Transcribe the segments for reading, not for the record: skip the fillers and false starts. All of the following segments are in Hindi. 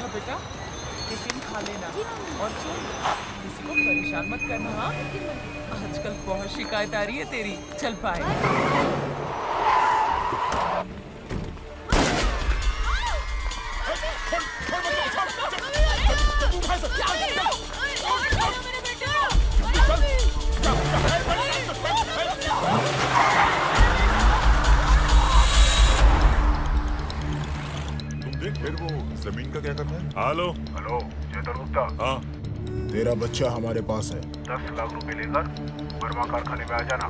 देखा बेटा, टिफिन खा लेना। और सुन, किसी को परेशान मत करना। हाँ, आजकल बहुत शिकायत आ रही है तेरी। चल बाय। फिर वो जमीन का क्या करना है? हेलो हेलो, चेतन गुप्ता। हाँ, तेरा बच्चा हमारे पास है। 10 लाख रुपए लेकर वर्मा कारखाने में आ जाना।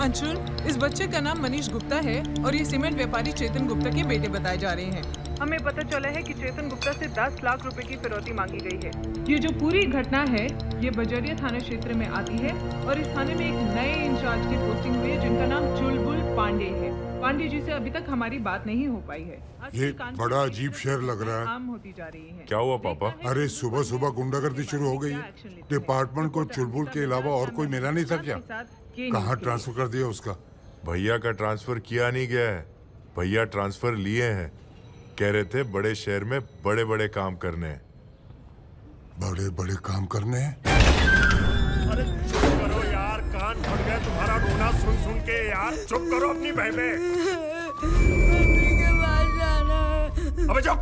अंशुल, इस बच्चे का नाम मनीष गुप्ता है और ये सीमेंट व्यापारी चेतन गुप्ता के बेटे बताए जा रहे हैं। हमें पता चला है कि चेतन गुप्ता से 10 लाख रुपए की फिरौती मांगी गई है। ये जो पूरी घटना है, ये बजरिया थाना क्षेत्र में आती है और इस थाने में एक नए इंचार्ज की पोस्टिंग हुई है जिनका नाम चुलबुल पांडे है। पांडे जी से अभी तक हमारी बात नहीं हो पाई है। ये बड़ा अजीब शहर लग रहा है। आम होती जा रही है। क्या हुआ पापा? अरे सुबह सुबह गुंडागर्दी शुरू हो गई है। डिपार्टमेंट को चुलबुल के अलावा और कोई मिला नहीं था क्या? कहाँ ट्रांसफर कर दिया उसका? भैया का ट्रांसफर किया नहीं गया है, भैया ट्रांसफर लिए हैं। कह रहे थे बड़े शहर में बड़े बड़े काम करने हैं। बड़े बड़े काम करने हैं? अरे चुप करो यार, कान फट गए तुम्हारा रोना सुन सुन के यार। चुप करो अपनी बहन में। अबे चुप,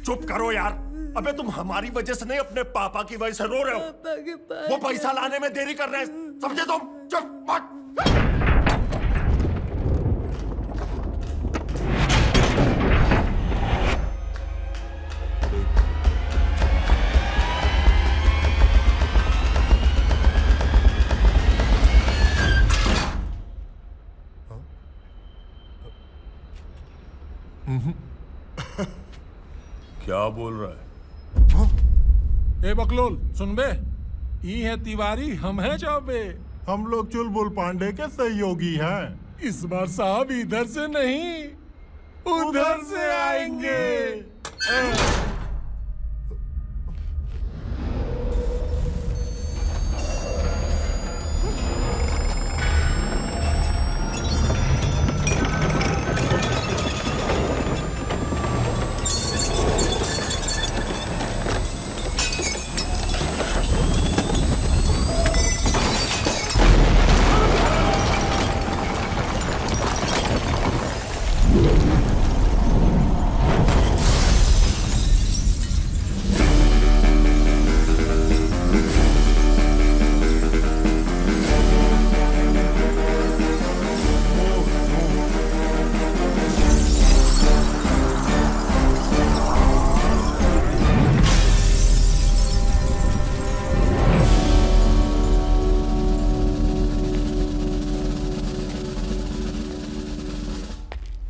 चुप करो यार। अबे तुम हमारी वजह से नहीं, अपने पापा की वजह से रो रहे हो। वो पैसा लाने में देरी कर रहे हैं, समझे तुम? चुप मत। क्या बोल रहा है? ए बकलोल सुन बे, ई है तिवारी, हम है चौबे। हम लोग चुलबुल पांडे के सहयोगी हैं। इस बार साहब इधर से नहीं उधर से आएंगे।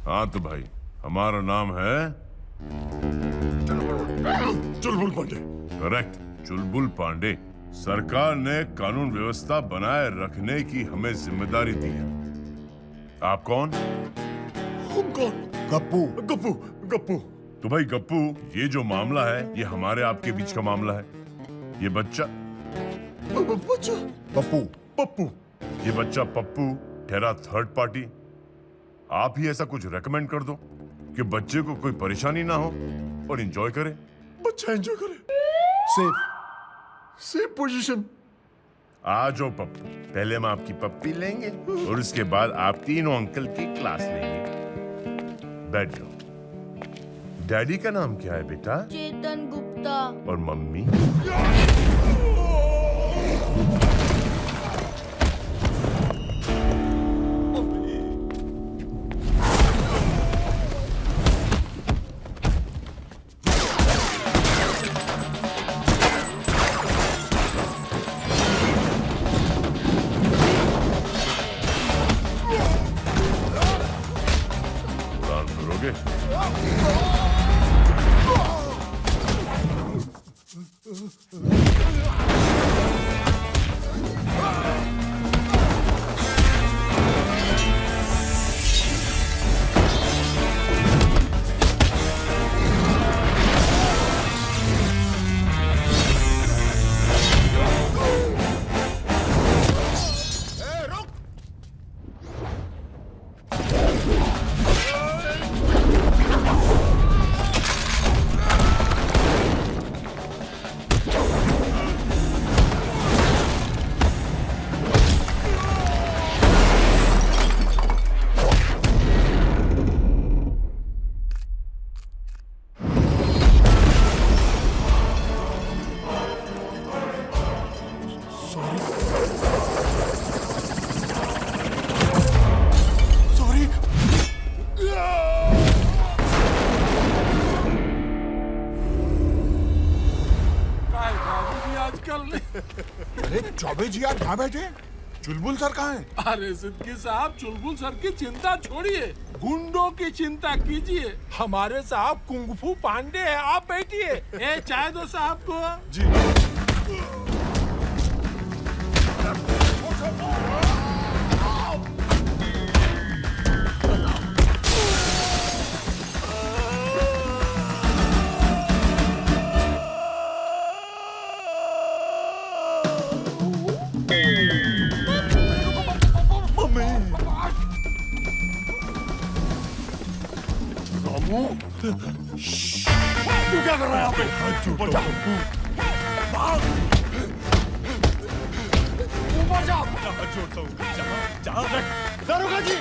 हाँ तो भाई, हमारा नाम है चुलबुल पांडे। करेक्ट, चुलबुल पांडे। सरकार ने कानून व्यवस्था बनाए रखने की हमें जिम्मेदारी दी है। आप कौन? हम कौन? गप्पू। गप्पू। गप्पू। तो भाई गप्पू, ये जो मामला है ये हमारे आपके बीच का मामला है। ये बच्चा बच्चा पप्पू। पप्पू। ये बच्चा पप्पू ठहरा थर्ड पार्टी। आप ही ऐसा कुछ रेकमेंड कर दो कि बच्चे को कोई परेशानी ना हो और एंजॉय करे। बच्चा एंजॉय करे। सेफ। Safe position. आ जाओ पप्पू, पहले हम आपकी पप्पी लेंगे और उसके बाद आप तीनों अंकल की क्लास लेंगे। बैठ जाओ। डैडी का नाम क्या है बेटा? चेतन गुप्ता। और मम्मी? करोगे? अरे चौबे जी आप कहाँ बैठे? चुलबुल सर कहाँ हैं? अरे सिद्दीकी साहब, चुलबुल सर की चिंता छोड़िए, गुंडों की चिंता कीजिए। हमारे साहब कुंगफू पांडे हैं, आप बैठिए। ए, चाय दो साहब को। जी। तू क्या कर रहा है यहाँ पे? ऊपर जा। भाग। ऊपर जा। छोड़ता हूँ। जा। दारोगा जी।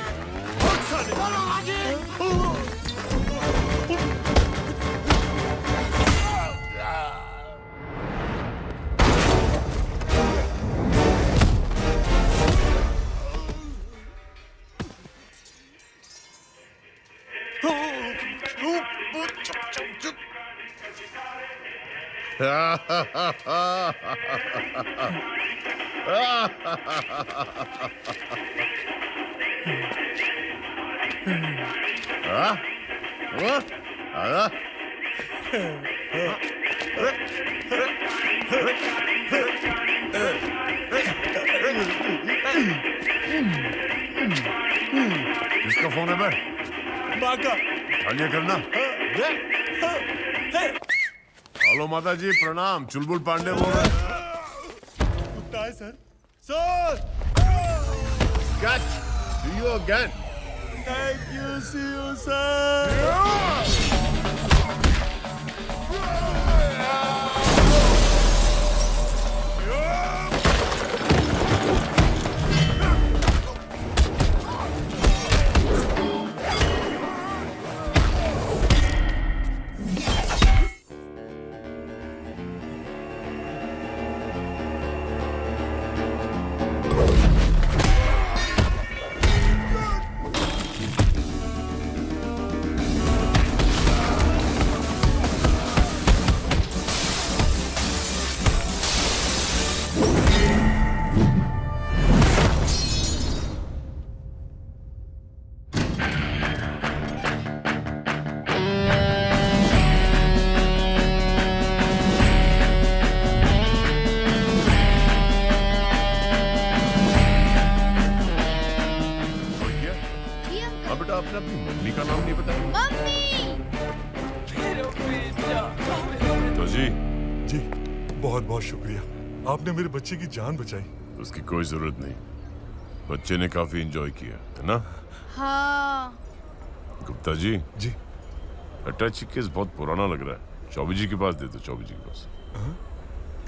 दारोगा जी। किसका फोन है बे? माँ का। खाली करना। हेलो माता जी, प्रणाम। चुलबुल पांडे बोल रहे हैं। कुत्ता है sir. Sir. Catch you again. Thank you, see you, sir. आपने अपनी मम्मी का नाम नहीं बताया। तो जी बहुत बहुत शुक्रिया, आपने मेरे बच्चे की जान बचाई। उसकी कोई जरूरत नहीं, बच्चे ने काफी एंजॉय किया है ना। हाँ। गुप्ता जी। जी। अटैची केस बहुत पुराना लग रहा है, चौबे जी के पास दे दो। चौबे जी के पास।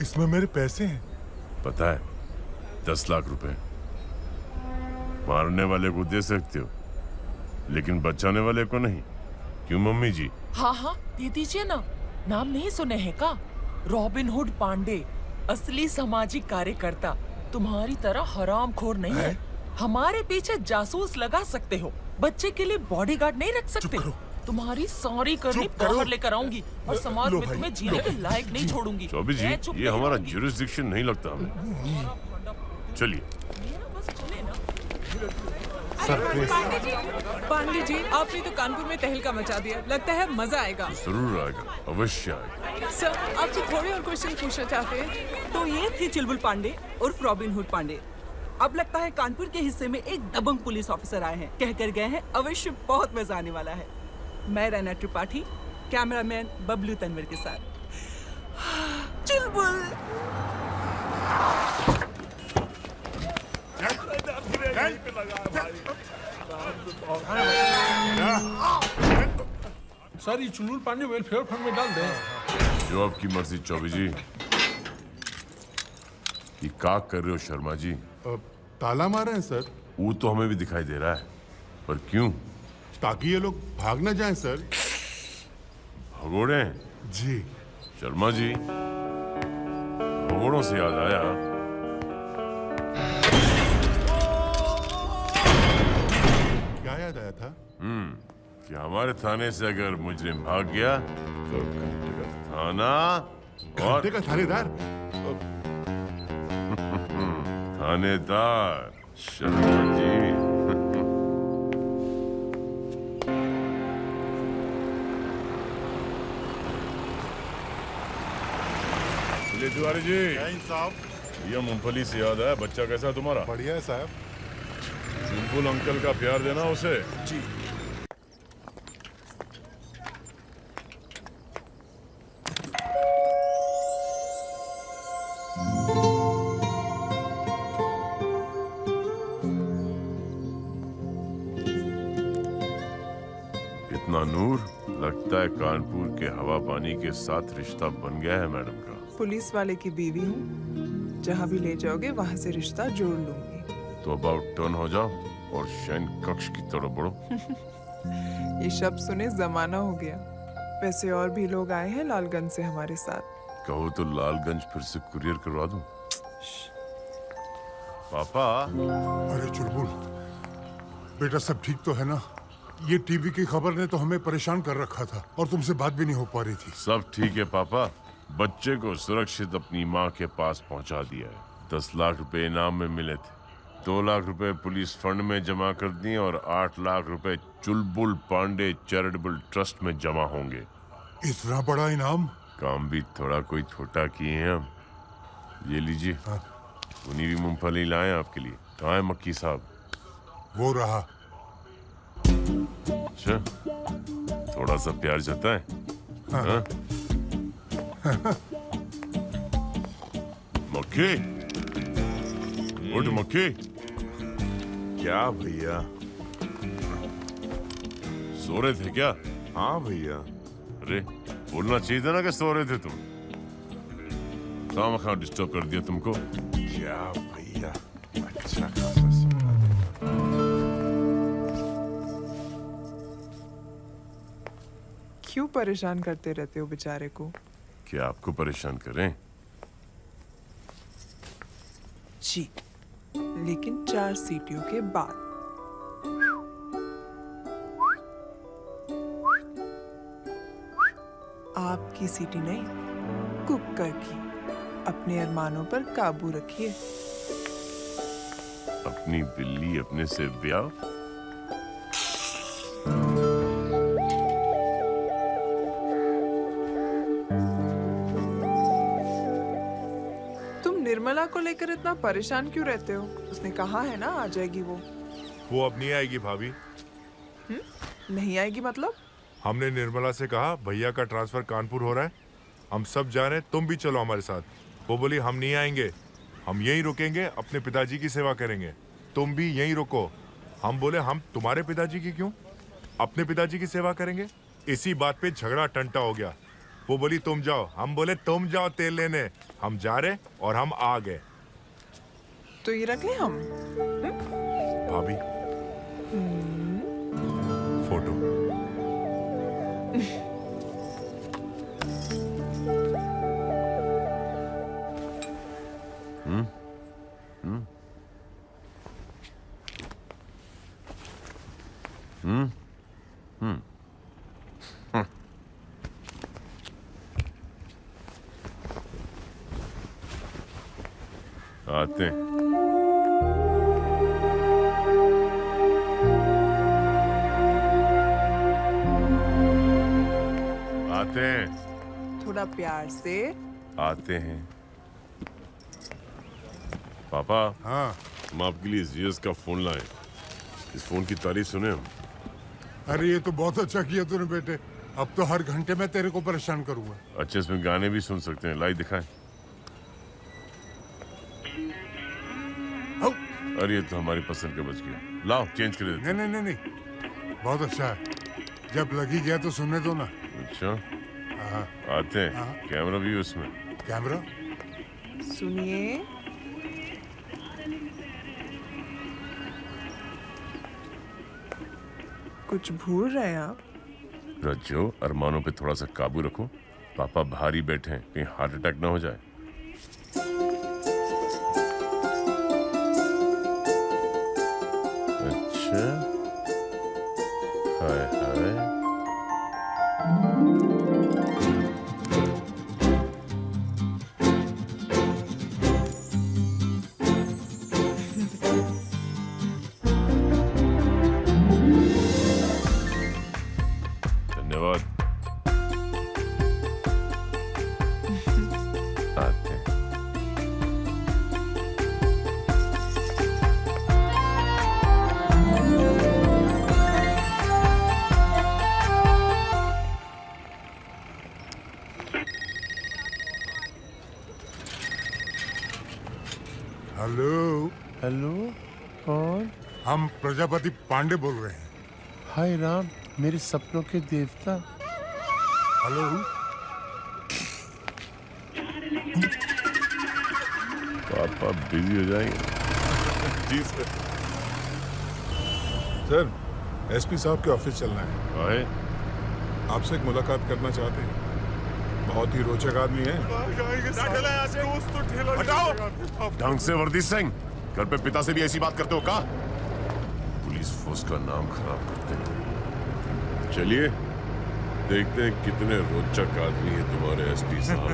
इसमें मेरे पैसे हैं। पता है, 10 लाख रुपए मारने वाले को दे सकते हो, लेकिन बचाने वाले को नहीं। क्यों मम्मी जी? हाँ हाँ दे दीजिए ना। नाम नहीं सुने हैं का? रॉबिन हुड पांडे, असली सामाजिक कार्यकर्ता। तुम्हारी तरह हरामखोर नहीं है। हमारे पीछे जासूस लगा सकते हो, बच्चे के लिए बॉडीगार्ड नहीं रख सकते। तुम्हारी सॉरी करनी बाहर लेकर आऊंगी और समाज में तुम्हें जीने के लायक नहीं छोड़ूंगी। चौबे जी, ये हमारा ज्यूरिसडिक्शन नहीं लगता हमें। चलिए। पांडे जी, आपने तो कानपुर में तहलका मचा दिया, लगता है मजा आएगा। जरूर आएगा, अवश्य आएगा। सर, आपसे थोड़े और क्वेश्चन पूछना चाहते हैं। तो ये थी चुलबुल पांडे उर्फ रॉबिन हुड पांडे। अब लगता है कानपुर के हिस्से में एक दबंग पुलिस ऑफिसर आए हैं, कह कर गए हैं अवश्य बहुत मजा आने वाला है। मैं रैना त्रिपाठी, कैमरामैन बबलू तनवर के साथ। चुलबुल। सर, ये चुलबुल पांडे वेलफेयर फंड में डाल दें। जो आपकी मर्जी चौबे जी। ये क्या कर रहे हो शर्मा जी? ताला मारे हैं सर। वो तो हमें भी दिखाई दे रहा है, पर क्यों? ताकि ये लोग भाग न जाएं सर। भगोड़े हैं? जी। शर्मा जी, भगोड़ों से याद आया, क्या याद आया था? कि हमारे थाने से अगर मुजरिम भाग गया तो घंटे का थाना और घंटे का थानेदार। थानेदार शर्मा जी। तिवारी जी साहब, ये मूंगफली से याद है, बच्चा कैसा है तुम्हारा? बढ़िया है साहब। चुलबुल अंकल का प्यार देना उसे। जी। इतना नूर, लगता है कानपुर के हवा पानी के साथ रिश्ता बन गया है मैडम का। पुलिस वाले की बीवी हूँ, जहाँ भी ले जाओगे वहाँ से रिश्ता जोड़ लूंगी। तो अबाउट टर्न हो जाओ और शयन कक्ष की तरफ बढ़ो। ये शब्द सुने जमाना हो गया। वैसे और भी लोग आए हैं लालगंज से हमारे साथ। कहो तो लालगंज फिर से कुरियर करवा दूं। पापा। अरे चुलबुल, बेटा सब ठीक तो है ना? ये टीवी की खबर ने तो हमें परेशान कर रखा था और तुमसे बात भी नहीं हो पा रही थी। सब ठीक है पापा, बच्चे को सुरक्षित अपनी माँ के पास पहुँचा दिया है। 10 लाख रुपए इनाम में मिले थे, 2 लाख रुपए पुलिस फंड में जमा कर दिए और 8 लाख रुपए चुलबुल पांडे चैरिटेबल ट्रस्ट में जमा होंगे। इतना बड़ा इनाम? काम भी थोड़ा कोई छोटा किए हैं हम। ये लीजिए। हाँ। उन्हीं भी मूंगफली लाए आपके लिए। कहाँ है मक्की साहब? वो रहा। अच्छा, थोड़ा सा प्यार जता है। हाँ। मक्की, उठ मक्की। क्या भैया? सो रहे थे क्या? हाँ भैया। अरे बोलना चाहिए था ना कि सो रहे थे तुम। खामखा डिस्टर्ब कर दिया तुमको। क्या भैया, अच्छा खासा सोना था। क्यों परेशान करते रहते हो बेचारे को? क्या आपको परेशान करें? जी, लेकिन 4 सीटियों के बाद। आपकी सीटी नहीं, कुकर की। अपने अरमानों पर काबू रखिए। अपनी बिल्ली अपने से ब्याह। तुम निर्मला को लेकर इतना परेशान क्यों रहते हो? उसने कहा है ना आ जाएगी वो अब नहीं आएगी भाभी। नहीं आएगी मतलब? हमने निर्मला से कहा भैया का ट्रांसफर कानपुर हो रहा है, हम सब जा रहे हैं, तुम भी चलो हमारे साथ। वो बोली हम नहीं आएंगे, हम यहीं रुकेंगे, अपने पिताजी की सेवा करेंगे, तुम भी यहीं रुको। हम बोले हम तुम्हारे पिताजी की क्यों, अपने पिताजी की सेवा करेंगे। इसी बात पे झगड़ा टंटा हो गया। वो बोली तुम जाओ, हम बोले तुम जाओ तेल लेने। हम जा रहे और हम आ गए। तो ये रख ले हम। भाभी फोटो। आते हैं। आते हैं। थोड़ा प्यार से। आते हैं। पापा। हाँ। हम आपके लिए जीएस का फोन लाए। इस फोन की तारीफ सुने हम। अरे ये तो बहुत अच्छा किया तूने बेटे। अब तो हर घंटे में तेरे को परेशान करूंगा। अच्छे, इसमें गाने भी सुन सकते हैं। लाई दिखाएं। अरे ये तो हमारी पसंद का बच गया। लाओ चेंज कर देते। नहीं नहीं नहीं, बहुत अच्छा है। जब लगी गया तो सुनने दो ना। अच्छा। हाँ। आते हैं। कैमरा भी उसमें। कैमरा? सुनिए। कुछ भूल रहे हैं आप? रज्जो, अरमानों पे थोड़ा सा काबू रखो। पापा भारी बैठे हैं, कहीं हार्ट अटैक ना हो जाए। अच्छा। हाय हाय। हेलो। हेलो, कौन? हम प्रजापति पांडे बोल रहे हैं। हाय राम, मेरे सपनों के देवता। हेलो। पापा बिजी हो जाएंगे। जी सर। सर, एसपी साहब के ऑफिस चलना है। आए? आपसे एक मुलाकात करना चाहते हैं। बहुत ही रोचक आदमी है। ढंग से वर्दी सिंह, घर पे पिता से भी ऐसी बात करते हो का? पुलिस फोर्स का नाम खराब करते हैं। चलिए देखते हैं कितने रोचक आदमी है तुम्हारे एसपी साहब।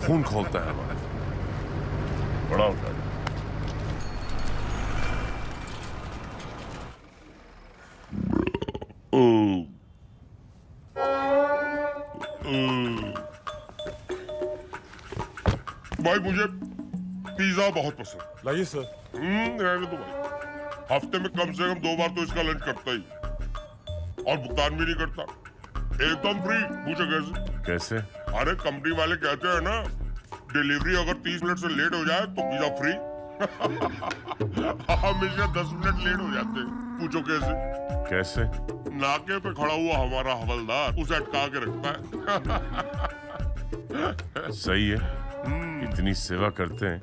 खून खोलता है हमारा। बड़ा होता है। भाई मुझे पिज्जा बहुत पसंद। लाइए सर। रहने दो भाई। हफ्ते में कम से कम 2 बार तो इसका लंच करता ही, और भुगतान भी नहीं करता, एकदम फ्री। पूछो कैसे? कैसे? अरे कंपनी वाले कहते हैं ना, डिलीवरी अगर 30 मिनट से लेट हो जाए तो पिज्जा फ्री। हमेशा 10 मिनट लेट हो जाते हैं। पूछो कैसे? कैसे? नाके पे खड़ा हुआ हमारा हवलदार उसे अटका के रखता है। सही है। इतनी सेवा करते हैं,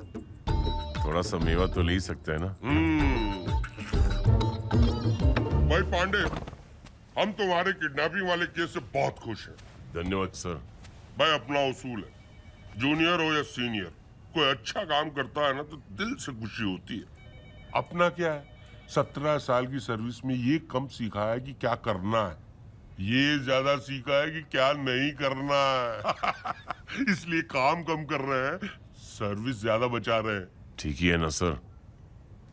थोड़ा सा मेवा तो ले ही सकते हैं ना। भाई पांडे, हम तुम्हारे किडनैपिंग वाले केस से बहुत खुश हैं। धन्यवाद सर। भाई अपना उसूल है, जूनियर हो या सीनियर, कोई अच्छा काम करता है ना तो दिल से खुशी होती है। अपना क्या है, 17 साल की सर्विस में ये कम सीखा है कि क्या करना है, ये ज्यादा सीखा है कि क्या नहीं करना है। इसलिए काम कम कर रहे हैं, सर्विस ज्यादा बचा रहे हैं। ठीक ही है ना सर।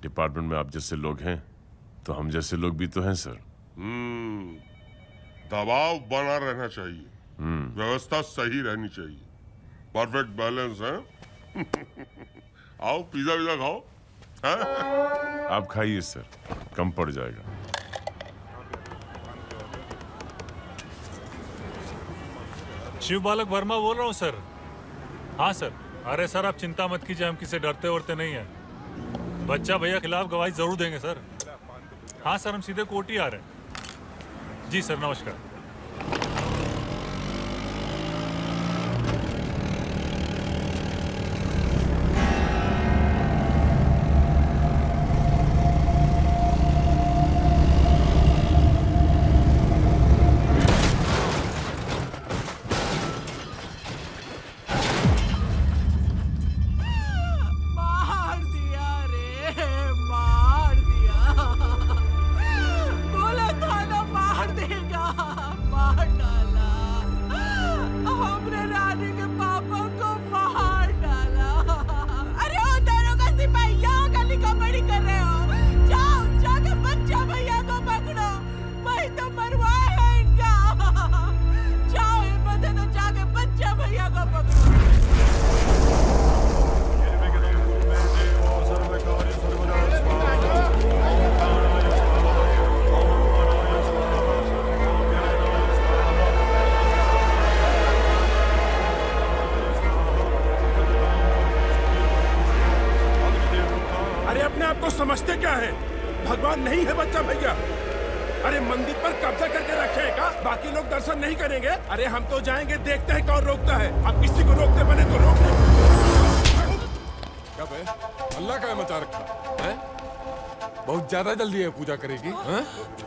डिपार्टमेंट में आप जैसे लोग हैं तो हम जैसे लोग भी तो हैं सर। दबाव बना रहना चाहिए, व्यवस्था सही रहनी चाहिए, परफेक्ट बैलेंस है। आओ पिज्जा विज़ा खाओ। आप खाइए सर, कम पड़ जाएगा। शिव बालक वर्मा बोल रहा हूँ सर। हाँ सर। अरे सर आप चिंता मत कीजिए, हम किसी डरते वरते नहीं हैं। बच्चा भैया खिलाफ गवाही जरूर देंगे सर। हाँ सर, हम सीधे कोर्ट ही आ रहे हैं। जी सर, नमस्कार। समझते क्या है, भगवान नहीं है बच्चा भैया। अरे मंदिर पर कब्जा करके रखे है का? बाकी लोग दर्शन नहीं करेंगे? अरे हम तो जाएंगे, देखते हैं कौन रोकता है। अब किसी को रोकते बने तो रोक ले। क्या बे? अल्लाह का मचा रखा है? बहुत ज्यादा जल्दी है पूजा करेगी।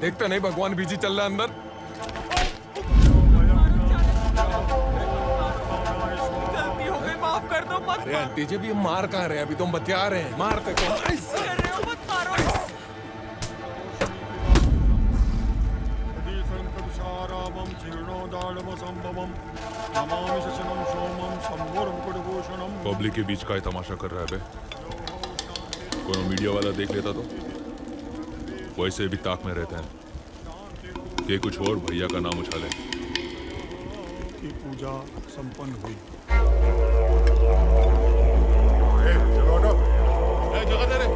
देखते नहीं भगवान बिजी चल रहा है अंदर। गलती हो गई, माफ कर दो। मत अरे आंटी जी, भी मार कहाँ रहे हैं? अभी तुम बचा रहे हैं, मारते तो पब्लिक के बीच का ही तमाशा कर रहा है बे। कोई मीडिया वाला देख लेता तो वैसे भी ताक में रहते हैं कि कुछ और भैया का नाम उछाले। की पूजा संपन्न हुई। जगह दे रहे।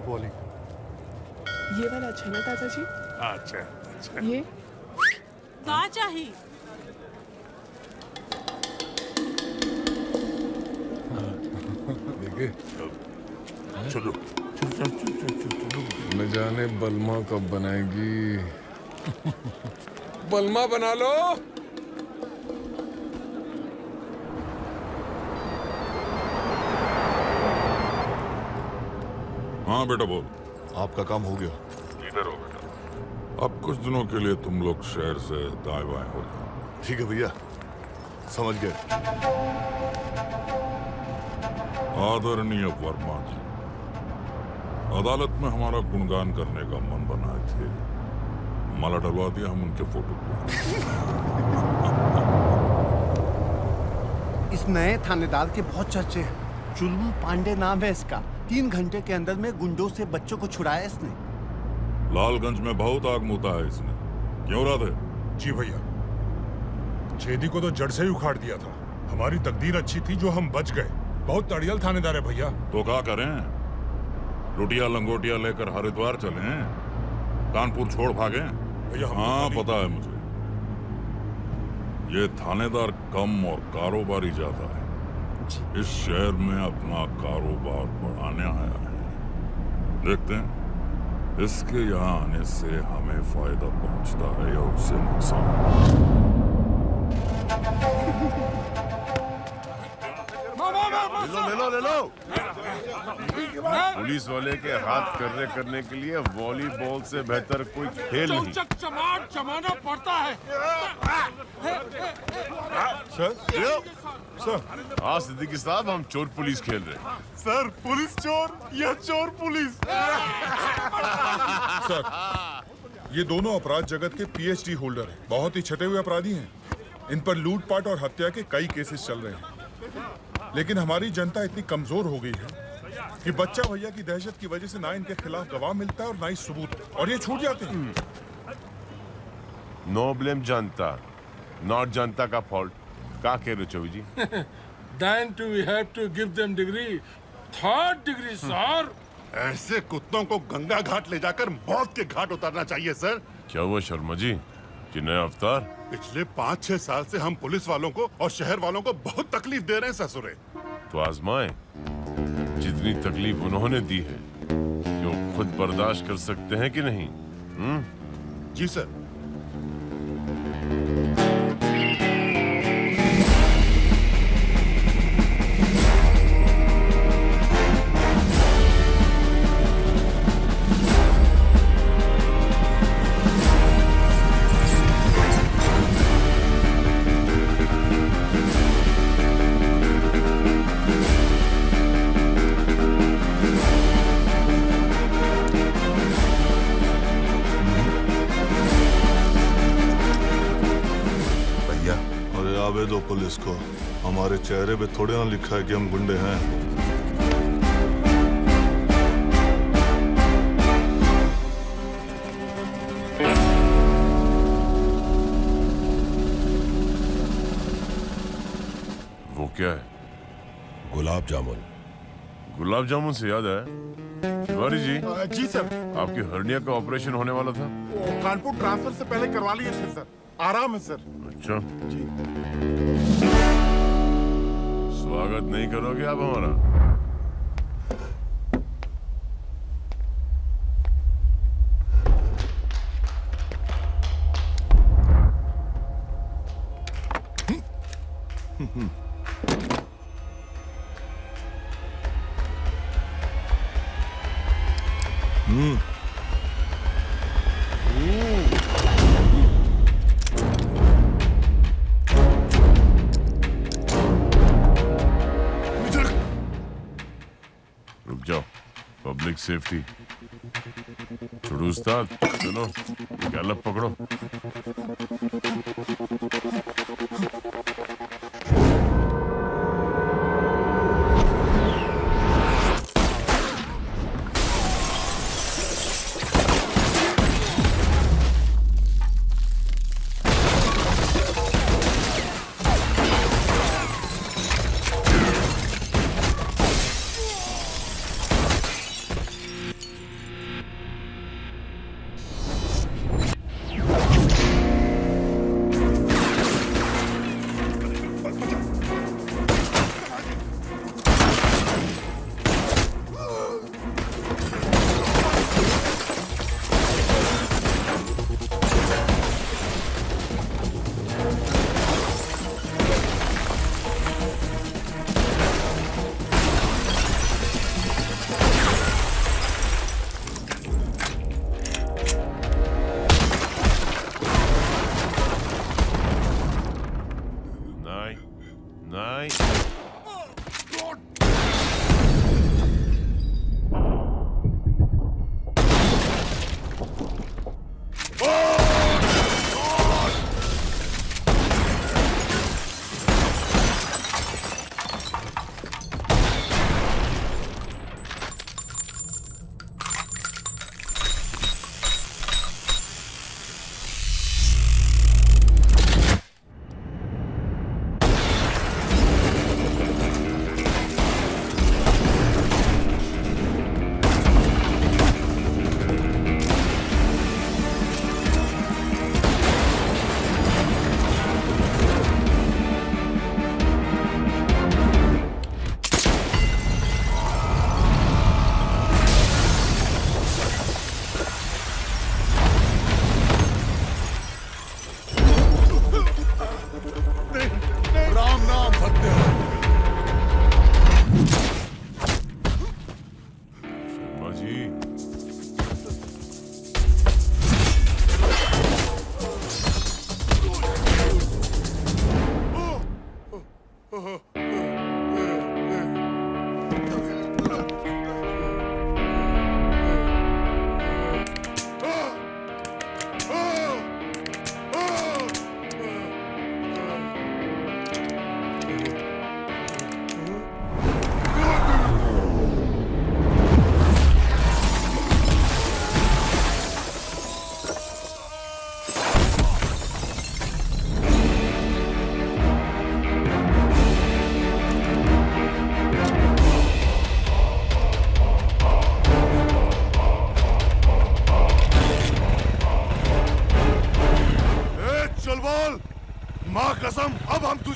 टॉप वाली। ये वाला अच्छा ना ताजा जी? अच्छा। ये का चाहिए? देखे चलो न जाने बलमा कब बनाएगी। बलमा बना लो। हाँ बेटा बोल। आपका काम हो गया। इधर हो बेटा। अब कुछ दिनों के लिए तुम लोग शहर से दाएं बाएं हो जाओ। ठीक है भैया, समझ गए। आदरणीय वर्मा जी, अदालत में हमारा गुणगान करने का मन बनाए थे, माला डलवा दिया हम उनके फोटो पे। इस नए थानेदार के बहुत चर्चे हैं। चुलबुल पांडे नाम है इसका। 3 घंटे के अंदर में गुंडों से बच्चों को छुड़ाया इसने। लालगंज में बहुत आग मुता है इसने। क्यों राधे? जी भैया, छेदी को तो जड़ से ही उखाड़ दिया था। हमारी तकदीर अच्छी थी जो हम बच गए। बहुत अड़ियल थानेदार है भैया। तो क्या करें? लुटिया लंगोटिया लेकर हरिद्वार चलें? कानपुर छोड़ भागें? भैया हाँ पता है मुझे। ये थानेदार कम और कारोबारी ज्यादा है। इस शहर में अपना कारोबार बढ़ाने आया है। देखते हैं इसके यहाँ आने से हमें फायदा पहुंचता है या उससे नुकसान। ले लो। पुलिस वाले के हाथ कर्रे करने के लिए वॉलीबॉल से बेहतर कोई खेल नहीं। चमाना पड़ता है। सर, हाँ सिद्दीकी साहब, हम चोर पुलिस खेल रहे हैं। सर, पुलिस चोर या चोर पुलिस? सर, ये दोनों अपराध जगत के PhD होल्डर हैं। बहुत ही छटे हुए अपराधी हैं। इन पर लूटपाट और हत्या के कई केसेस चल रहे हैं। लेकिन हमारी जनता इतनी कमजोर हो गई है कि बच्चा भैया की दहशत की वजह से ना इनके खिलाफ गवाह मिलता है और ना ही सबूत, और ये छूट जाते हैं। नो ब्लेम जनता, नॉट जनता का फॉल्ट। क्या कह रहे हो चौबी जी? Then we have to give them degree, 3rd degree, sir. ऐसे कुत्तों को गंगा घाट ले जाकर मौत के घाट उतारना चाहिए सर। क्या हुआ शर्मा जी, कि नया अवतार? पिछले 5-6 साल से हम पुलिस वालों को और शहर वालों को बहुत तकलीफ दे रहे हैं ससुरे। तो आजमाएं। जितनी तकलीफ उन्होंने दी है, जो खुद बर्दाश्त कर सकते हैं कि नहीं? जी सर। दो पुलिस को, हमारे चेहरे पे थोड़े ना लिखा है कि हम गुंडे हैं। वो क्या है? गुलाब जामुन। गुलाब जामुन से याद है, तिवारी जी। जी सर। आपकी हर्निया का ऑपरेशन होने वाला था। कानपुर ट्रांसफर से पहले करवा लिए थे सर। आराम है सर। अच्छा जी। स्वागत नहीं करोगे आप हमारा? रुक जाओ, पब्लिक सेफ्टी। छोड़ो उस्ताद, चलो गैलप पकड़ो।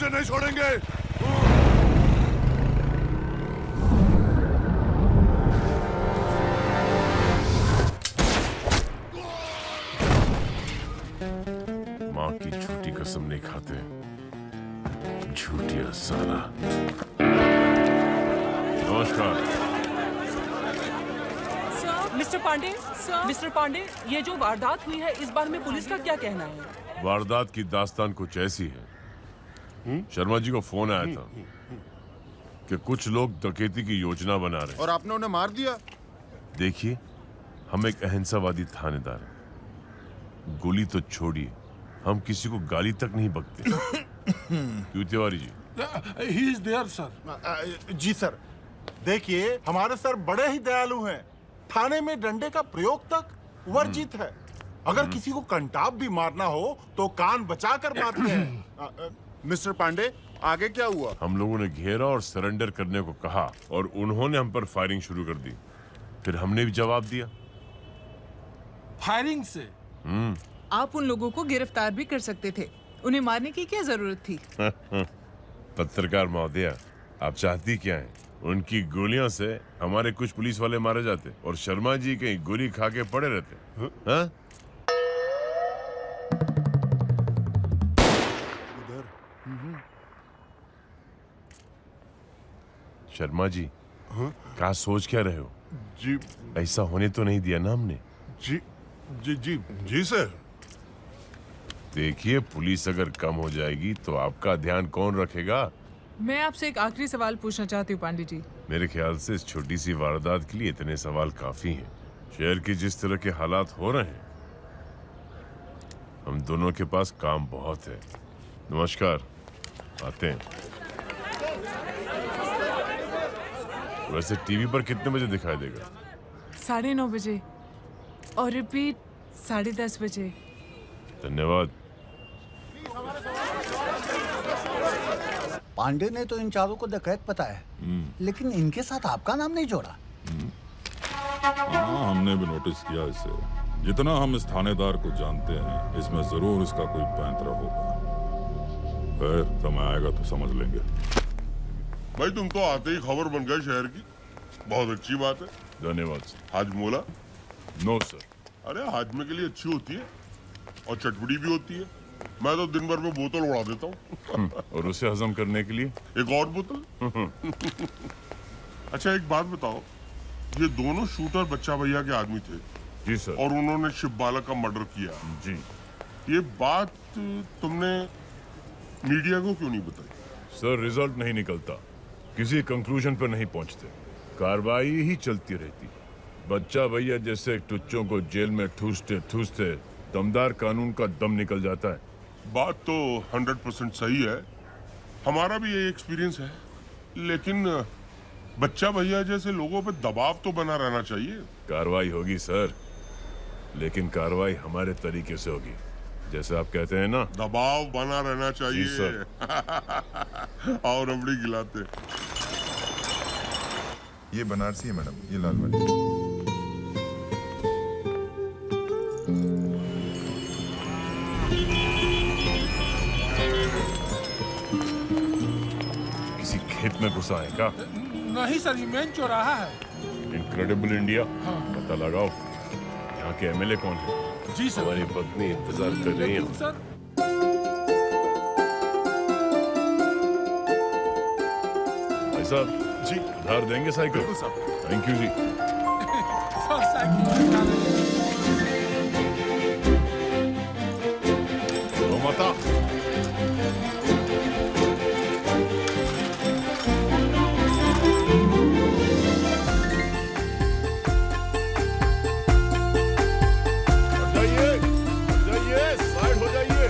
इसे नहीं छोड़ेंगे। माँ की झूठी कसम नहीं खाते, झूठिया साला। नमस्कार मिस्टर पांडे, मिस्टर पांडे, ये जो वारदात हुई है इस बारे में पुलिस का क्या कहना है? वारदात की दास्तान कुछ ऐसी है। शर्मा जी को फोन आया था कि कुछ लोग डकैती की योजना बना रहे हैं। और आपने उन्हें मार दिया? देखिए, हम एक अहिंसावादी थानेदार हैं। गोली तो छोड़िए, हम किसी को गाली तक नहीं बकते। क्यों Tiwari ji? He is there, sir. जी सर, देखिए हमारे सर बड़े ही दयालु हैं। थाने में डंडे का प्रयोग तक वर्जित है। अगर किसी को कंटाप भी मारना हो तो कान बचाकर मारते हैं। मिस्टर पांडे, आगे क्या हुआ? हम लोगों ने घेरा और सरेंडर करने को कहा और उन्होंने हम पर फायरिंग शुरू कर दी। फिर हमने भी जवाब दिया। फायरिंग से? आप उन लोगों को गिरफ्तार भी कर सकते थे, उन्हें मारने की क्या जरूरत थी? पत्रकार महोदया, आप चाहती क्या हैं? उनकी गोलियों से हमारे कुछ पुलिस वाले मारे जाते और शर्मा जी कहीं गोली खा के पड़े रहते। हाँ? शर्मा जी, क्या सोच क्या रहे हो? जी, ऐसा होने तो नहीं दिया ना हमने। जी जी जी जी सर। देखिए, पुलिस अगर कम हो जाएगी तो आपका ध्यान कौन रखेगा? मैं आपसे एक आखिरी सवाल पूछना चाहती हूँ पांडे जी। मेरे ख्याल से इस छोटी सी वारदात के लिए इतने सवाल काफी हैं। शहर के जिस तरह के हालात हो रहे हैं, हम दोनों के पास काम बहुत है। नमस्कार, आते हैं। वैसे टीवी पर कितने बजे दिखाई देगा? 9:30 बजे और रिपीट 10:30 बजे। धन्यवाद। पांडे ने तो इन चारों को डकैत बताया, लेकिन इनके साथ आपका नाम नहीं जोड़ा। हाँ, हमने भी नोटिस किया इसे। जितना हम इस थानेदार को जानते हैं, इसमें जरूर इसका कोई पैंतरा होगा। खैर, समय आएगा तो समझ लेंगे। भाई, तुम तो आते ही खबर बन गए शहर की। बहुत अच्छी बात है। धन्यवाद। हाजमोला? No sir. अरे हाजमे के लिए अच्छी होती है और चटपटी भी होती है। मैं तो दिन भर में बोतल उड़ा देता हूँ। और उसे हजम करने के लिए एक और बोतल। अच्छा, एक बात बताओ, ये दोनों शूटर बच्चा भैया के आदमी थे? जी सर। और उन्होंने शिव बालक का मर्डर किया? जी। ये बात तुमने मीडिया को क्यों नहीं बताई? सर, रिजल्ट नहीं निकलता, किसी कंक्लूजन पर नहीं पहुंचते, कार्रवाई ही चलती रहती। बच्चा भैया जैसे टुच्चों को जेल में ठूसते ठूसते दमदार कानून का दम निकल जाता है। बात तो 100% सही है, हमारा भी ये एक्सपीरियंस है। लेकिन बच्चा भैया जैसे लोगों पे दबाव तो बना रहना चाहिए। कार्रवाई होगी सर, लेकिन कार्रवाई हमारे तरीके से होगी, जैसे आप कहते हैं ना, दबाव बना रहना चाहिए। जी सर। और रबड़ी खिलाते। ये बनारसी है मैडम, ये लाल वाली। किसी खेत में घुसा है क्या? नहीं सर, ये मेन चौराहा है। Incredible India. पता लगाओ यहाँ के एमएलए कौन है। जी सर। हमारी पत्नी इंतजार कर रही है। सर, भाई साहब जी, उधार देंगे साइकिल? थैंक यू जी। गौ माता। साइड हो जाइए।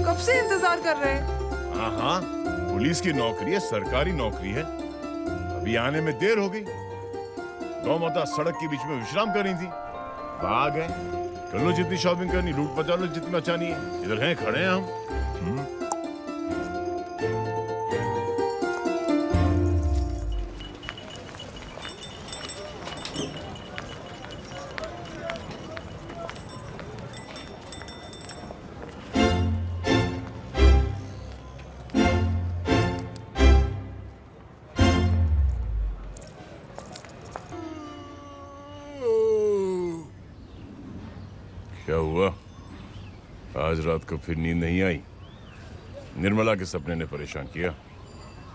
कब से इंतजार कर रहे हैं? हाँ, पुलिस की नौकरी है, सरकारी नौकरी है। अभी आने में देर हो गई। गौ माता सड़क के बीच में विश्राम कर रही थी, भाग गए। कर लो जितनी शॉपिंग करनी, लूट मचा लो जितनी मचानी है। इधर हैं, खड़े हैं हम। क्या हुआ? आज रात को फिर नींद नहीं आई? निर्मला के सपने ने परेशान किया?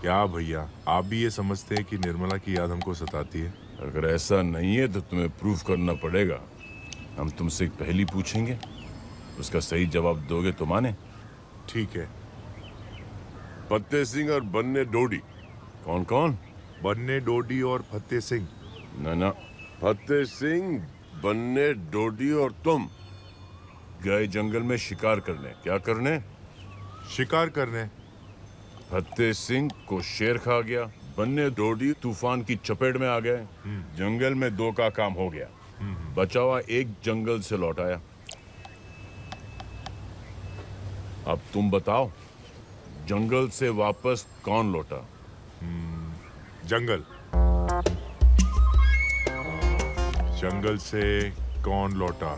क्या भैया, आप भी ये समझते हैं कि निर्मला की याद हमको सताती है? अगर ऐसा नहीं है तो तुम्हें प्रूफ करना पड़ेगा। हम तुमसे एक पहेली पूछेंगे, उसका सही जवाब दोगे तो माने। ठीक है। फतेह सिंह और बन्ने डोडी कौन कौन? बन्ने डोडी और फतेह सिंह। ना, फतेह सिंह, बन्ने डोडी और तुम गए जंगल में शिकार करने। क्या करने? शिकार करने। फतेह सिंह को शेर खा गया, बन्ने डोडी तूफान की चपेट में आ गए। जंगल में दो का काम हो गया। बचा हुआ एक जंगल से लौट आया। अब तुम बताओ, जंगल से वापस कौन लौटा? जंगल। जंगल से कौन लौटा?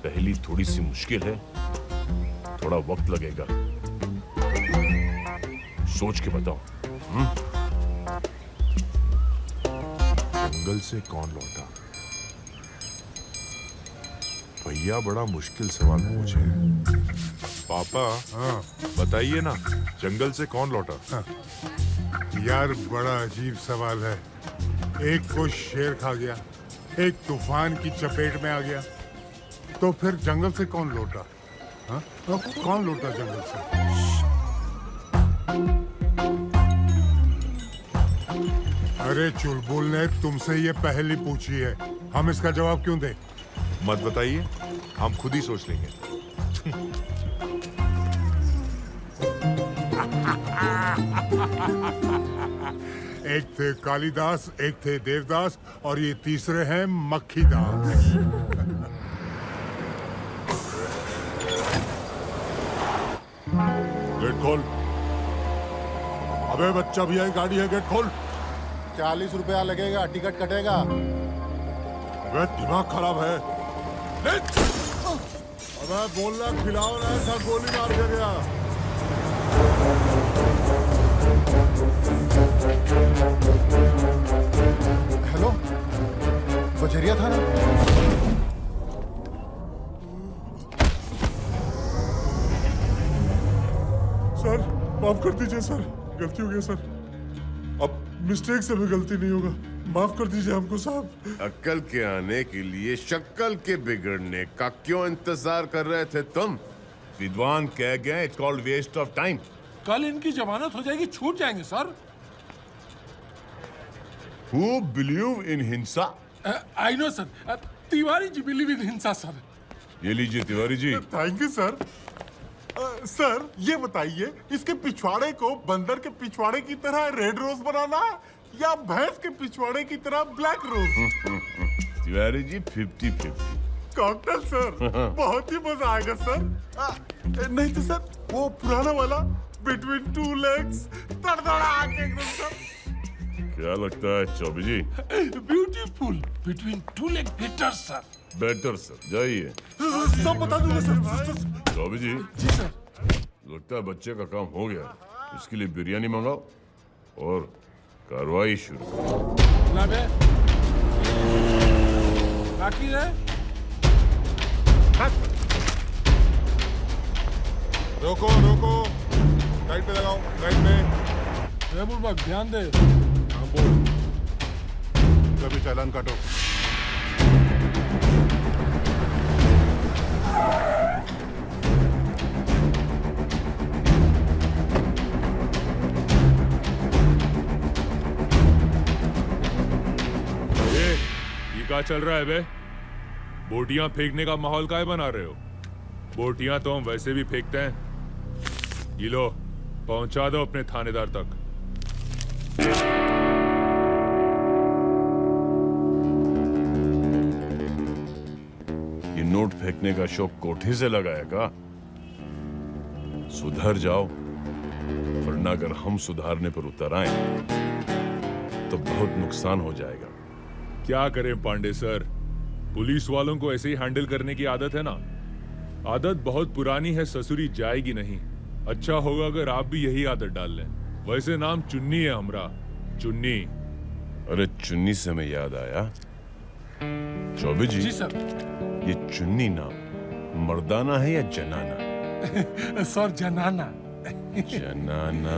पहली थोड़ी सी मुश्किल है, थोड़ा वक्त लगेगा। सोच के बताओ। जंगल से कौन लौटा? भैया बड़ा मुश्किल सवाल पूछे हैं। पापा, हाँ बताइए ना, जंगल से कौन लौटा? हाँ। यार बड़ा अजीब सवाल है। एक को शेर खा गया, एक तूफान की चपेट में आ गया, तो फिर जंगल से कौन लौटा? हाँ? तो कौन लौटा जंगल से? अरे चुलबुल ने तुमसे ये पहेली पूछी है, हम इसका जवाब क्यों दें? मत बताइए, हम खुद ही सोच लेंगे। एक थे कालिदास, एक थे देवदास, और ये तीसरे हैं मक्खीदास। गेट खोल। अबे बच्चा भैया की गाड़ी है, गेट खोल। 40 रुपया लगेगा, टिकट कटेगा। अबे दिमाग खराब है। अबे बोलना खिलाओ ना, ऐसा गोली मार के गया। हेलो, बजरिया थाना। सर माफ कर दीजिए सर, गलती हो गया सर। अब मिस्टेक से भी गलती नहीं होगा, माफ कर दीजिए हमको साहब। अक्ल के आने के लिए शक्ल के बिगड़ने का क्यों इंतजार कर रहे थे तुम? विद्वान कह गए, it's called waste of time. कल इनकी जमानत हो जाएगी, छूट जाएंगे sir. Who believe in hinsa? I know sir, Tiwari ji believe in hinsa sir. ये लीजिए Tiwari ji. Thank you sir. Sir ये बताइए, इसके पिछवाड़े को बंदर के पिछवाड़े की तरह रेड रोज बनाना है या भैंस के पिछवाड़े की तरह ब्लैक रोज? तिवारी जी 50-50। कॉकटेल सर, बहुत ही मजा आएगा सर। नहीं तो सर वो पुराना वाला बिटवीन टू लेग्स तड़तड़ा आके एकदम सर। क्या लगता है Chaubey ji? Beautiful between two leg better sir. Better sir, जाइए। सब बता दूंगा सर। चौबे जी। जी सर। लगता है बच्चे का काम हो गया, इसके लिए बिरयानी मंगाओ और कार्रवाई शुरू करो। लाबे बाकी है। रोको रोको, राइट पे लगाओ, राइट पे। टेबल पर ध्यान दे। हाँ बोल। कभी चालान काटो। ये क्या चल रहा है बे? बोटियां फेंकने का माहौल काहे बना रहे हो? बोटियां तो हम वैसे भी फेंकते हैं। ये लो, पहुंचा दो अपने थानेदार तक। ये नोट फेंकने का शौक कोठी से लगाएगा? सुधर जाओ, वरना अगर हम सुधारने पर उतर आए तो बहुत नुकसान हो जाएगा। क्या करें पांडे सर, पुलिस वालों को ऐसे ही हैंडल करने की आदत है ना। आदत बहुत पुरानी है, ससुरी जाएगी नहीं। अच्छा होगा अगर आप भी यही आदत डाल लें। वैसे नाम चुन्नी है हमरा, चुन्नी। अरे चुन्नी से मैं याद आया, चौबे जी। जी सर। ये चुन्नी नाम मर्दाना है या जनाना? सर जनाना। जनाना।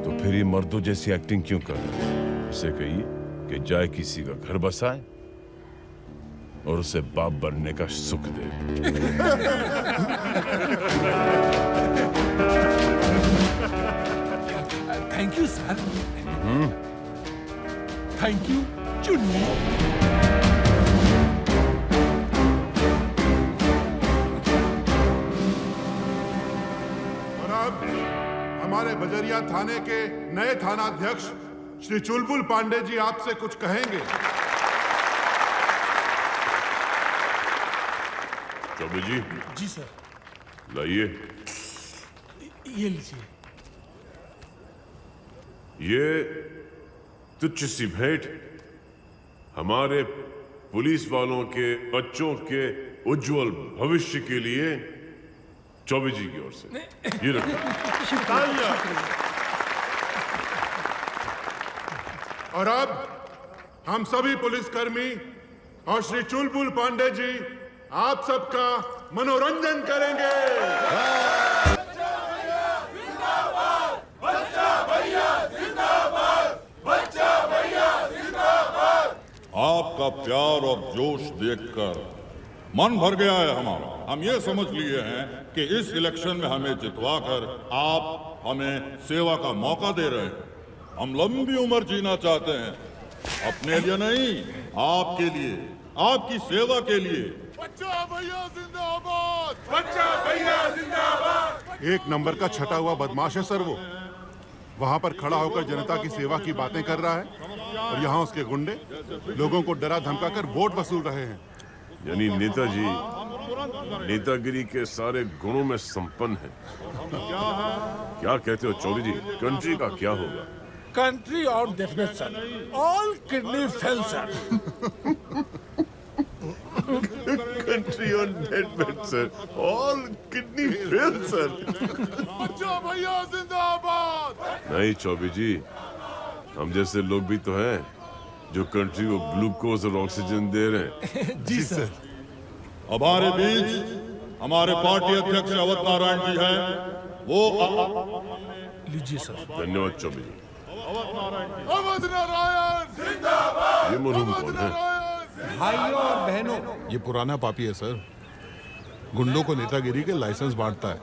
तो फिर ये मर्दों जैसी एक्टिंग क्यों कर रहे हैं? उसे कहिए कि जाए किसी का घर बसाए और उसे बाप बनने का सुख दे। Thank you sir. Thank you Chunni. और अब हमारे बजरिया थाने के नए थानाध्यक्ष श्री चुलबुल पांडे जी आपसे कुछ कहेंगे। चौबे जी। जी सर। लाइए। ये लीजिए। ये तुच्छ सी भेंट हमारे पुलिस वालों के बच्चों के उज्जवल भविष्य के लिए चौबे जी की ओर से। ये रखिए। और अब हम सभी पुलिसकर्मी और श्री चुलबुल पांडे जी आप सबका मनोरंजन करेंगे। आपका प्यार और जोश देखकर मन भर गया है हमारा। हम ये समझ लिए हैं कि इस इलेक्शन में हमें जितवाकर आप हमें सेवा का मौका दे रहे हैं। हम लंबी उम्र जीना चाहते हैं, अपने लिए नहीं, आपके लिए, आपकी सेवा के लिए। बच्चा भैया जिंदाबाद! बच्चा भैया जिंदाबाद! एक नंबर का छटा हुआ बदमाश है सर वो। वहां पर खड़ा होकर जनता की सेवा की बातें कर रहा है और यहाँ उसके गुंडे लोगों को डरा धमकाकर वोट वसूल रहे हैं। यानी नेताजी नेतागिरी के सारे गुणों में संपन्न है। क्या कहते हो चौबे जी, कंट्री का क्या होगा? कंट्री और definite sir, all kidney fail sir. Country on deathbed sir, all kidney fail sir. बच्चा भैया जिंदाबाद! नहीं चौबे जी, हम जैसे लोग भी तो हैं जो कंट्री को ग्लूकोज और ऑक्सीजन दे रहे हैं। जी सर। हमारे बीच हमारे पार्टी अध्यक्ष अवध नारायण जी हैं, वो लीजिए सर। धन्यवाद चौबे जी। अवध नारायण जिंदाबाद! ये मरहूम कौन है? भाइयों और बहनों, ये पुराना पापी है सर। गुंडों को नेतागिरी के लाइसेंस बांटता है।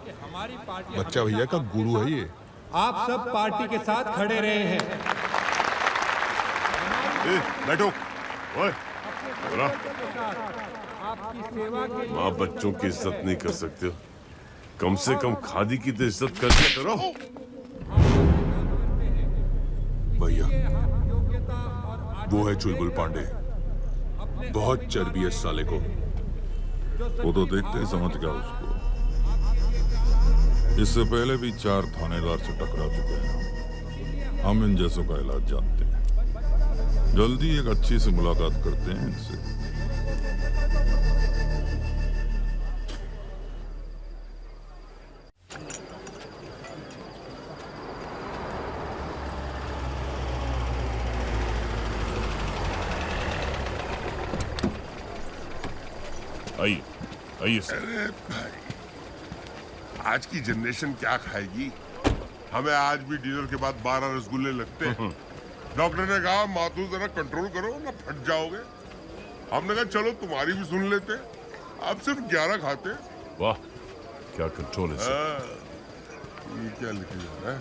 बच्चा भैया का गुरु है ये। आप सब पार्टी के साथ खड़े रहे हैं। बैठो। ओए, आपकी सेवा के माँ बच्चों की इज्जत नहीं कर सकते हो, कम से कम खादी की तो इज्जत करके करो। भैया, वो है चुलबुल पांडे। बहुत चर्बी है इस साले को। वो तो देखते ही समझ गया उसको। इससे पहले भी 4 थानेदार से टकरा चुके हैं। हम इन जैसों का इलाज जानते हैं। जल्दी एक अच्छी सी मुलाकात करते हैं इनसे। आइए आइए सर। अरे भाई, आज की जनरेशन क्या खाएगी? हमें आज भी डिनर के बाद 12 रसगुल्ले लगते हैं। डॉक्टर ने कहा माथू जरा कंट्रोल करो ना फट जाओगे। हमने कहा चलो तुम्हारी भी सुन लेते, आप सिर्फ 11 खाते। वाह, क्या कंट्रोल है सर। ये क्या लिखा जा रहा है?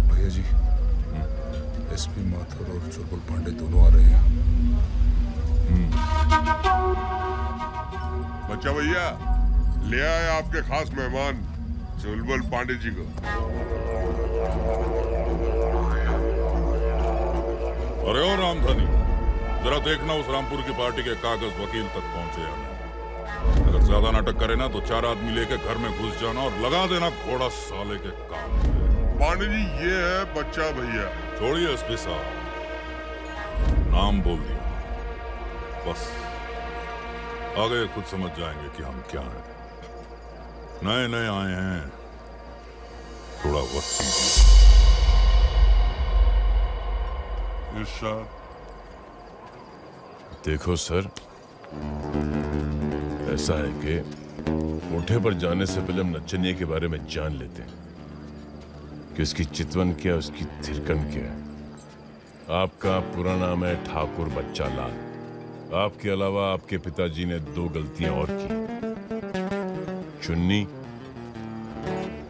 भैया जी, एसपी माथुर और चुलबुल पांडे दोनों आ रहे हैं। बच्चा भैया ले आए आपके खास मेहमान चुलबुल पांडे जी को। अरे ओ रामधनी, जरा देखना उस रामपुर की पार्टी के कागज वकील तक पहुंचे या नहीं। अगर ज्यादा नाटक करे ना तो 4 आदमी लेके घर में घुस जाना और लगा देना घोड़ा साले के काम में। पांडे जी, ये है बच्चा भैया। छोड़िए एसपी साहब, नाम बोल दिया बस। आगे खुद समझ जाएंगे कि हम क्या हैं। नए नए आए हैं, थोड़ा वक्त दीजिए। देखो सर, ऐसा है कि कोठे पर जाने से पहले हम नचनिया के बारे में जान लेते हैं कि उसकी चितवन क्या है, उसकी थिरकन क्या है। आपका पूरा नाम है ठाकुर बच्चा लाल। आपके अलावा आपके पिताजी ने 2 गलतियां और की, चुन्नी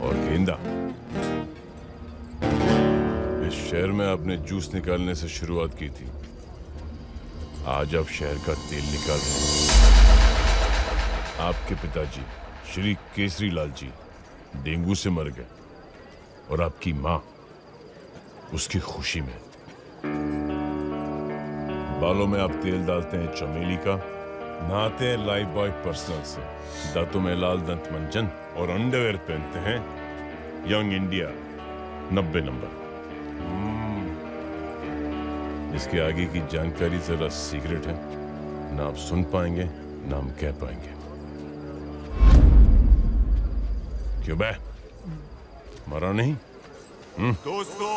और गेंदा। इस शहर में आपने जूस निकालने से शुरुआत की थी, आज आप शहर का तेल निकाल रहे हैं। आपके पिताजी श्री केसरी लाल जी डेंगू से मर गए और आपकी माँ उसकी खुशी में। बालों में आप तेल डालते हैं चमेली का, नहाते हैं लाइफ बॉय पर्सनल से, दांतों में लाल दंत मंजन और अंडरवेयर पहनते हैं यंग इंडिया 90 नंबर। इसके आगे की जानकारी जरा सीक्रेट है, ना आप सुन पाएंगे ना हम कह पाएंगे। क्यों बे, मरा नहीं? दोस्तों,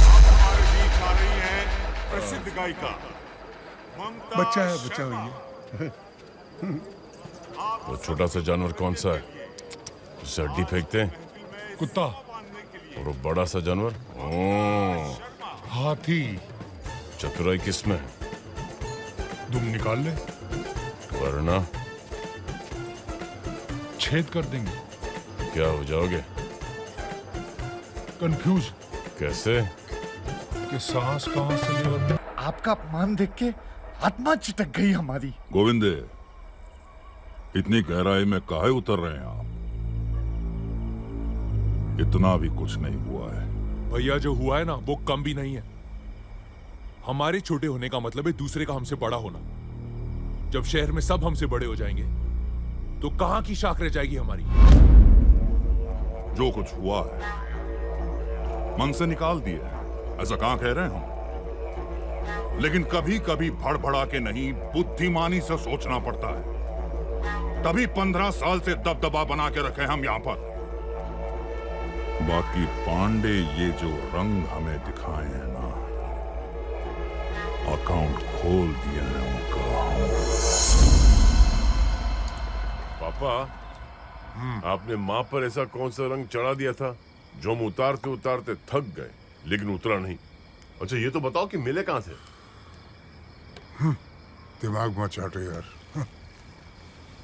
अब हमारे बीच आ रही हैं प्रसिद्ध गायिका बच्चा है, बच्चा हुई है। वो छोटा सा जानवर कौन सा है जिसे हड्डी फेंकते हैं? कुत्ता। और वो बड़ा सा जानवर? हाथी। चतुराई किसमें है? तुम निकाल ले, वरना छेद कर देंगे। क्या हो जाओगे? कंफ्यूज। कैसे? कि सांस कहां से ले और आपका अपमान देख के आत्मा चिटक गई हमारी। गोविंदे, इतनी गहराई में काहे उतर रहे हैं आप? इतना भी कुछ नहीं हुआ है। भैया जो हुआ है ना वो कम भी नहीं है। हमारे छोटे होने का मतलब है दूसरे का हमसे बड़ा होना। जब शहर में सब हमसे बड़े हो जाएंगे तो कहां की शाख रह जाएगी हमारी? जो कुछ हुआ है मन से निकाल दिया है, ऐसा कहां कह रहे हैं हम। लेकिन कभी कभी भड़बड़ा के नहीं, बुद्धिमानी से सोचना पड़ता है। तभी 15 साल से दबदबा बना के रखे हम यहां पर। बाकी पांडे ये जो रंग हमें दिखाए हैं ना, अकाउंट खोल दिया है उनका। पापा, आपने माँ पर ऐसा कौन सा रंग चढ़ा दिया था जो हम उतारते उतारते थक गए लेकिन उतरा नहीं? अच्छा ये तो बताओ कि मिले कहां से? दिमाग मत चाटो यार।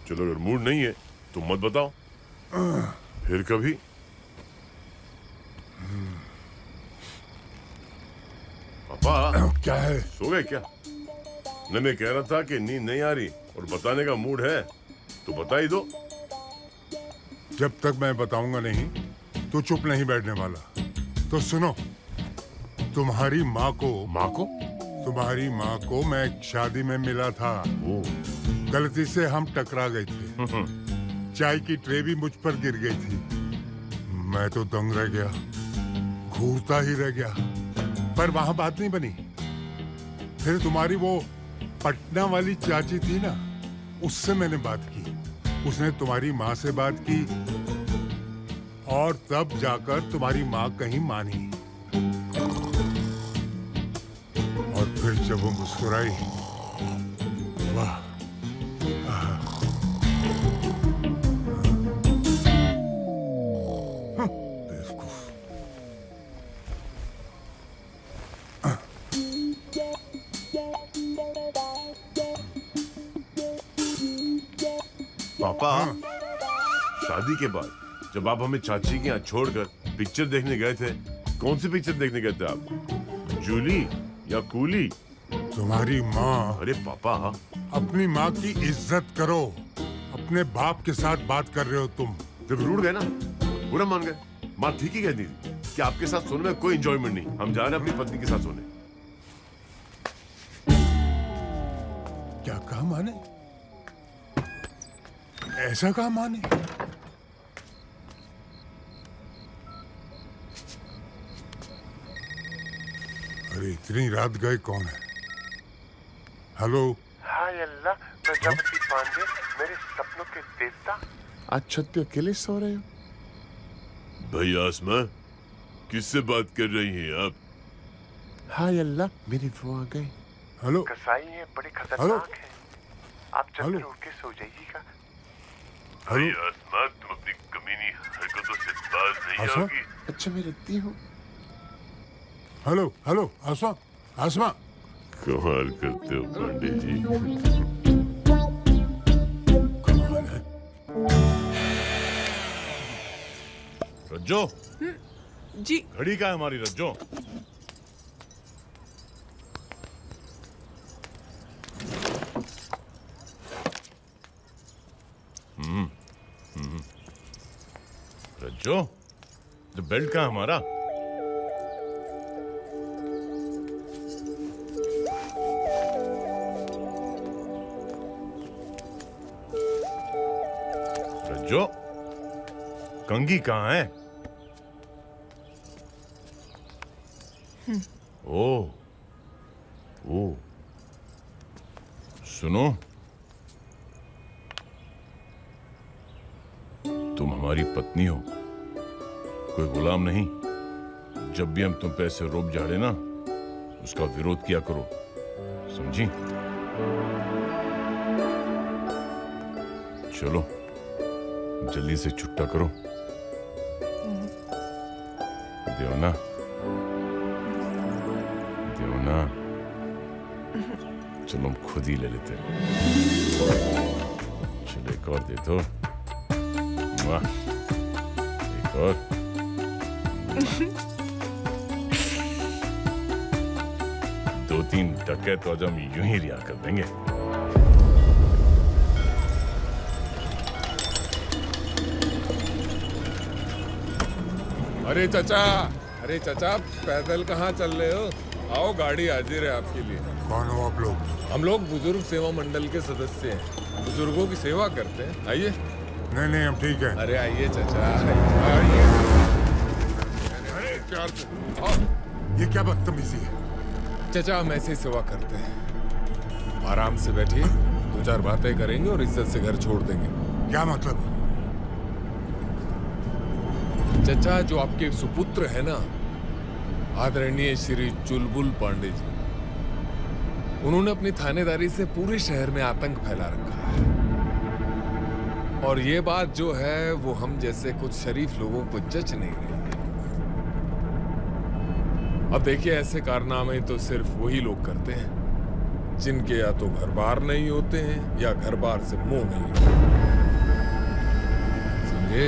चलो अगर मूड नहीं है तो मत बताओ, फिर कभी। पापा क्या है? सो गए क्या? न मैं कह रहा था कि नींद नहीं आ रही और बताने का मूड है तो बता ही दो। जब तक मैं बताऊंगा नहीं तो चुप नहीं बैठने वाला। तो सुनो, तुम्हारी माँ को मैं एक शादी में मिला था। गलती से हम टकरा गए थे। चाय की ट्रे भी मुझ पर गिर गई थी। मैं तो दंग रह गया, घूरता ही रह गया, पर वहां बात नहीं बनी। फिर तुम्हारी वो पटना वाली चाची थी ना, उससे मैंने बात की। उसने तुम्हारी माँ से बात की और तब जाकर तुम्हारी माँ कहीं मानी। और फिर जब वो मुस्कुराई, वाह, बेवकूफ। पापा, शादी के बाद जब आप हमें चाची के यहाँ छोड़कर पिक्चर देखने गए थे, कौन सी पिक्चर देखने गए थे आप? जूली या कूली? तुम्हारी माँ। अरे पापा, अपनी माँ की इज्जत करो। अपने बाप के साथ बात कर रहे हो तुम। जब रूठ गए ना, बुरा मान गए। माँ ठीक ही कहती थी कि आपके साथ सोने में कोई एंजॉयमेंट नहीं, हम जा रहे हैं अपनी पत्नी के साथ सोने। क्या कहा माने? ऐसा कहा माने? अरे इतनी रात गए कौन है? हेलो। हाय अल्लाह, प्रजापति पांडे, मेरे सपनों के देवता। आज छत पे अकेले सो रहे हो? भैया आसमा, किससे बात कर रही हैं आप? हाय अल्लाह, मेरी वो आ गए। हेलो कसाई है, बड़े खतरनाक है। आप चलकर उठ के सो जाइएगा। भाई आसमा, तुम अपनी कमीनी हरकतों से बाज नहीं आओगी। अच्छा मैं रखती हूँ। हेलो हेलो आसमा, आसमा। कमाल करते हो पांडे जी। कमाल है। रज्जो जी। घड़ी का है हमारी रज्जो? रज्जो, तो बेल्ट का हमारा? रज्जो, कंघी कहाँ है? ओ, सुनो, तुम हमारी पत्नी हो, कोई गुलाम नहीं। जब भी हम तुम पे ऐसे रोब झाड़े ना, उसका विरोध किया करो, समझी? चलो जल्दी से छुट्टा करो। देवना, देवना, चलो हम खुद ही ले लेते हैं। चलो एक और दे दो। वाह, एक और। दो तीन टके तो आज हम यूं ही रिया कर देंगे। अरे चाचा पैदल कहाँ चल रहे हो? आओ, गाड़ी हाजिर है आपके लिए। कौन हो आप लोग? हम लोग बुजुर्ग सेवा मंडल के सदस्य हैं, बुजुर्गों की सेवा करते हैं। आइए। नहीं हम ठीक है। अरे आइए चाचा, आइए। अरे प्यार से आओ। ये क्या बदतमीजी है? चाचा हम ऐसे ही सेवा करते हैं। आराम से बैठिए, दो चार बातें करेंगे और इज्जत से घर छोड़ देंगे। क्या मतलब? चाचा, जो आपके सुपुत्र है ना, आदरणीय श्री चुलबुल पांडे जी, उन्होंने अपनी थानेदारी से पूरे शहर में आतंक फैला रखा है। और ये बात जो है वो हम जैसे कुछ शरीफ लोगों को जच नहीं रही है। अब देखिए, ऐसे कारनामे तो सिर्फ वही लोग करते हैं जिनके या तो घर बार नहीं होते हैं या घर बार से मुंह नहीं होते, समझे?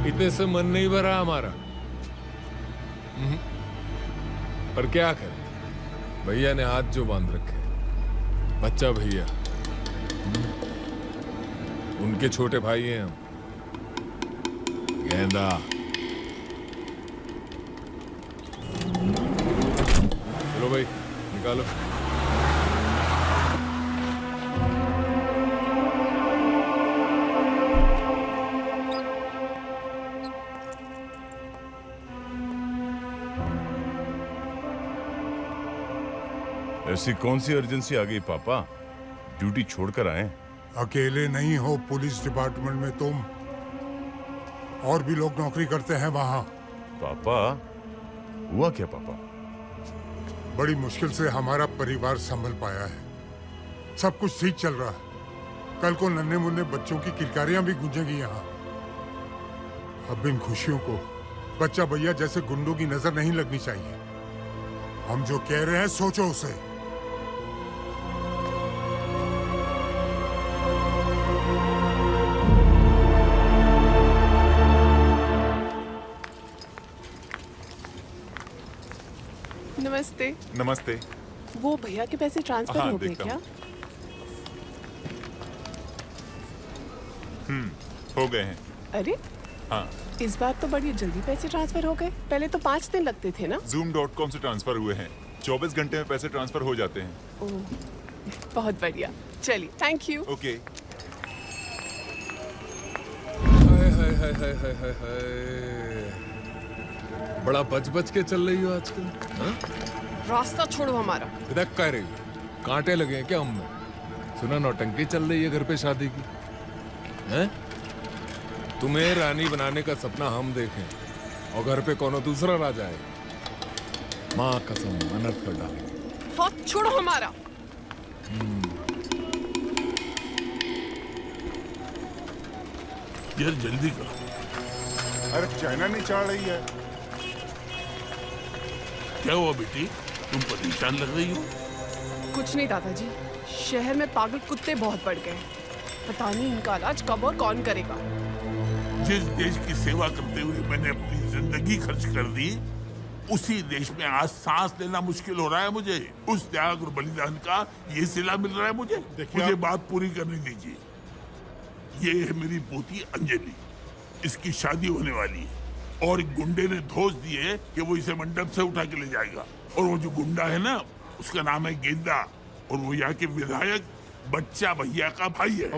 इतने से मन नहीं भरा हमारा। पर क्या करें, भैया ने हाथ जो बांध रखे, बच्चा भैया, उनके छोटे भाई हैं हम। गेंदा, चलो भाई निकालो। ऐसी कौन सी अर्जेंसी आ गई पापा? ड्यूटी छोड़कर आए? अकेले नहीं हो पुलिस डिपार्टमेंट में तुम, और भी लोग नौकरी करते हैं वहां। पापा, हुआ क्या पापा? बड़ी मुश्किल से हमारा परिवार संभल पाया है। सब कुछ ठीक चल रहा है। कल को नन्हे मुन्ने बच्चों की किलकारियां भी गूंजेंगी यहाँ। अब इन खुशियों को बच्चा भैया जैसे गुंडों की नजर नहीं लगनी चाहिए। हम जो कह रहे हैं सोचो उसे। नमस्ते। नमस्ते। वो भैया के पैसे ट्रांसफर हो गए क्या? हो गए हैं। अरे हाँ, इस बार तो बड़ी जल्दी पैसे ट्रांसफर हो गए। पहले तो 5 दिन लगते थे ना। Zoom.com से ट्रांसफर हुए हैं। 24 घंटे में पैसे ट्रांसफर हो जाते हैं। ओह, बहुत बढ़िया। चलिए, थैंक यू। ओके। हाय हाय हाय हाय हाय हाय हाय। बड़ा बच के चल रही हो आजकल। हाँ? रास्ता छोड़ो हमारा। इधर कह रही हो, कांटे लगे हैं क्या हम में? सुना नौटंकी चल रही है घर पे शादी की, हैं? तुम्हें रानी बनाने का सपना हम देखें और घर पे कोनो दूसरा राजा है, माँ कसम मन्नत कर डालेंगे। हाथ छोड़ो हमारा। यार जल्दी करो। अरे चाइना नहीं चढ़ रही है। क्या हुआ बेटी, तुम परेशान लग रही हो? कुछ नहीं दादाजी, शहर में पागल कुत्ते बहुत बढ़ गए। पता नहीं इनका इलाज कब और कौन करेगा। जिस देश की सेवा करते हुए मैंने अपनी जिंदगी खर्च कर दी, उसी देश में आज सांस लेना मुश्किल हो रहा है मुझे। उस त्याग और बलिदान का ये सिला मिल रहा है मुझे। मुझे बात पूरी करने दीजिए। ये है मेरी पोती अंजलि, इसकी शादी होने वाली है और एक गुंडे ने धोस दिए कि वो इसे मंडप से उठा के ले जाएगा। और वो जो गुंडा है ना, उसका नाम है गेंदा और वो यहाँ के विधायक बच्चा भैया का भाई है।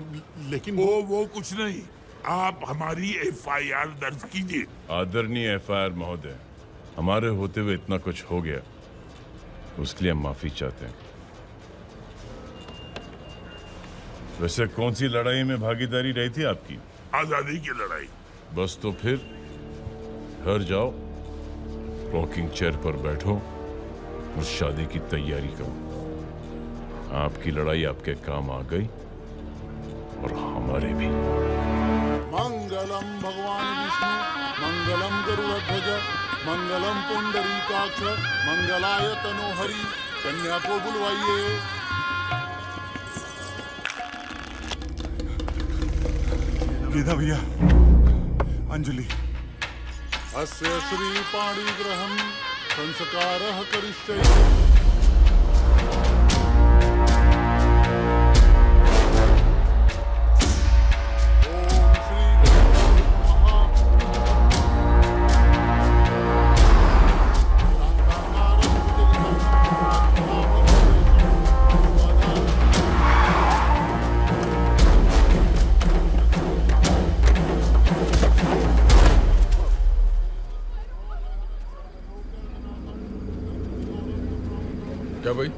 लेकिन वो कुछ नहीं, आप हमारी FIR दर्ज कीजिए। आदरणीय FIR महोदय, हमारे होते हुए इतना कुछ हो गया, उसके लिए हम माफी चाहते हैं। वैसे कौन सी लड़ाई में भागीदारी रही थी आपकी? आजादी की लड़ाई। बस तो फिर घर जाओ, रॉकिंग चेयर पर बैठो और शादी की तैयारी करो। आपकी लड़ाई आपके काम आ गई और हमारे भी। मंगलम भगवान विष्णु, मंगलम गरुड़ध्वज, मंगलम पुंडरीकाक्ष, मंगलाय तनोहरि। कन्या को बुलवाइए। गीता भैया, अंजलि। अस्य श्री पाणिग्रहं संस्कारः करिष्ये। क्या भाई?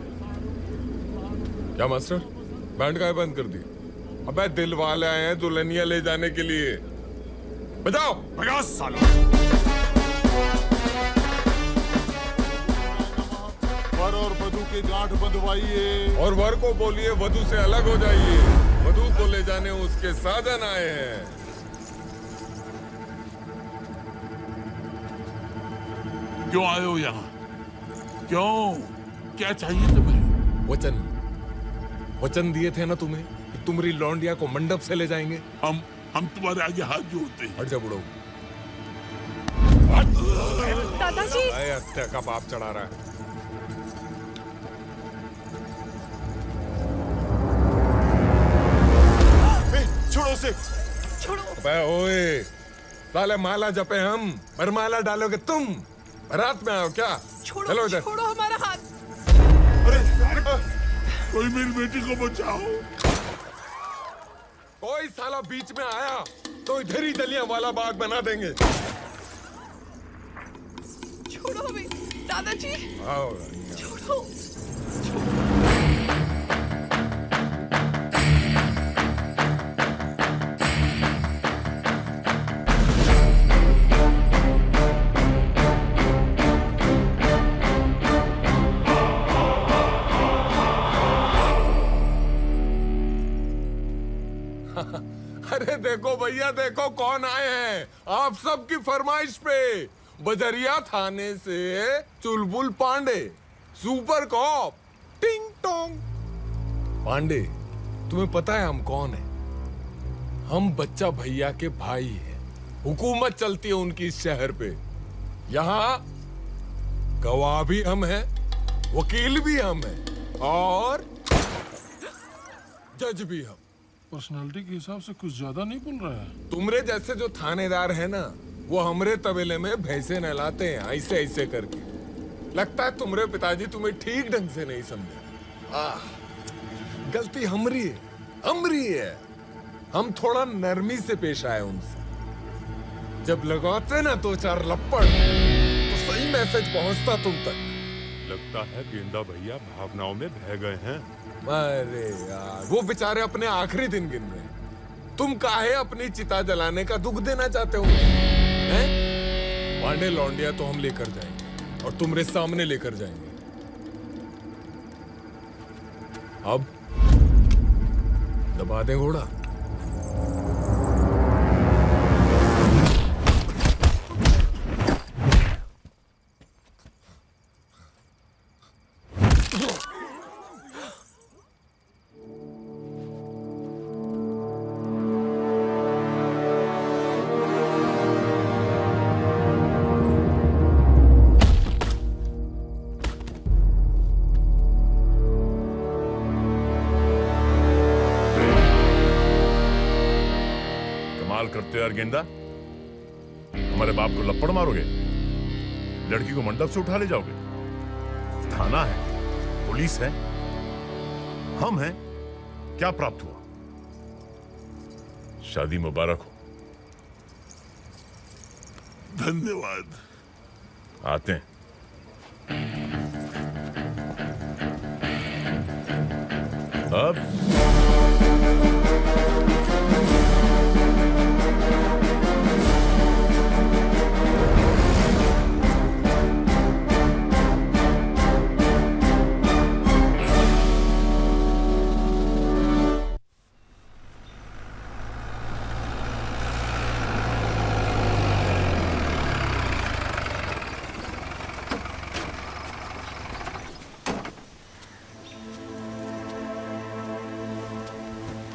क्या मास्टर, बैंड का बंद कर दी? अबे दिल वाले आए हैं दुल्हनिया ले जाने के लिए। बजाओ। भगा साला। वर और वधू की गांठ बंधवाइए। और वर को बोलिए वधू से अलग हो जाइए। वधू को ले जाने उसके साजन आए हैं। क्यों आए हो यहाँ? क्यों? क्या चाहिए तुम्हें? वचन दिए थे ना तुम्हें कि तुम्हारी लौंडिया को मंडप से ले जाएंगे। हम तुम्हारे आगे हाथ जोड़ते हैं। हट जा बुढ़ो। दादाजी। हत्या का पाप चढ़ा रहा है। छोड़ो उसे। छोड़ो। अबे ओए, साले माला जपे हम, वरमाला डालोगे तुम। बारात में आओ क्या? छोड़ो, चलो इधर। छोड़ो हमारा हाथ। कोई मेरी बेटी को बचाओ। कोई साला बीच में आया तो इधर ही जलियांवाला बाग बना देंगे। छोड़ो हमें दादाजी। आओ। छोड़ो। अरे देखो भैया, देखो कौन आए हैं आप सबकी फरमाइश पे। बजरिया थाने से चुलबुल पांडे, सुपर कॉप, टिंग टोंग। पांडे, तुम्हें पता है हम कौन है? हम बच्चा भैया के भाई हैं। हुकूमत चलती है उनकी इस शहर पे। यहाँ गवाह भी हम हैं, वकील भी हम हैं और जज भी हम। पर्सनालिटी के हिसाब से कुछ ज्यादा नहीं बोल रहा है। तुमरे जैसे जो थानेदार है ना, वो हमरे तबेले में भैंसे नहलाते हैं ऐसे ऐसे करके। लगता है तुमरे पिताजी तुम्हें ठीक ढंग से नहीं समझे। गलती हमरी है। हम थोड़ा नरमी से पेश आए उनसे। जब लगाते ना दो चार लपड़ तो सही मैसेज पहुंचता तुम तक। लगता है गेंदा भैया भावनाओं में बह गए हैं। अरे यार, वो बेचारे अपने आखिरी दिन गिन रहे हैं। तुम काहे अपनी चिता जलाने का दुख देना चाहते हो? हैं? पांडे लौंडिया तो हम लेकर जाएंगे और तुम्हारे सामने लेकर जाएंगे। अब दबा दें घोड़ा। करते यार गेंदा, हमारे बाप को लपड़ मारोगे, लड़की को मंडप से उठा ले जाओगे। थाना है, पुलिस है, हम हैं, क्या प्राप्त हुआ? शादी मुबारक हो। धन्यवाद। आते हैं। अब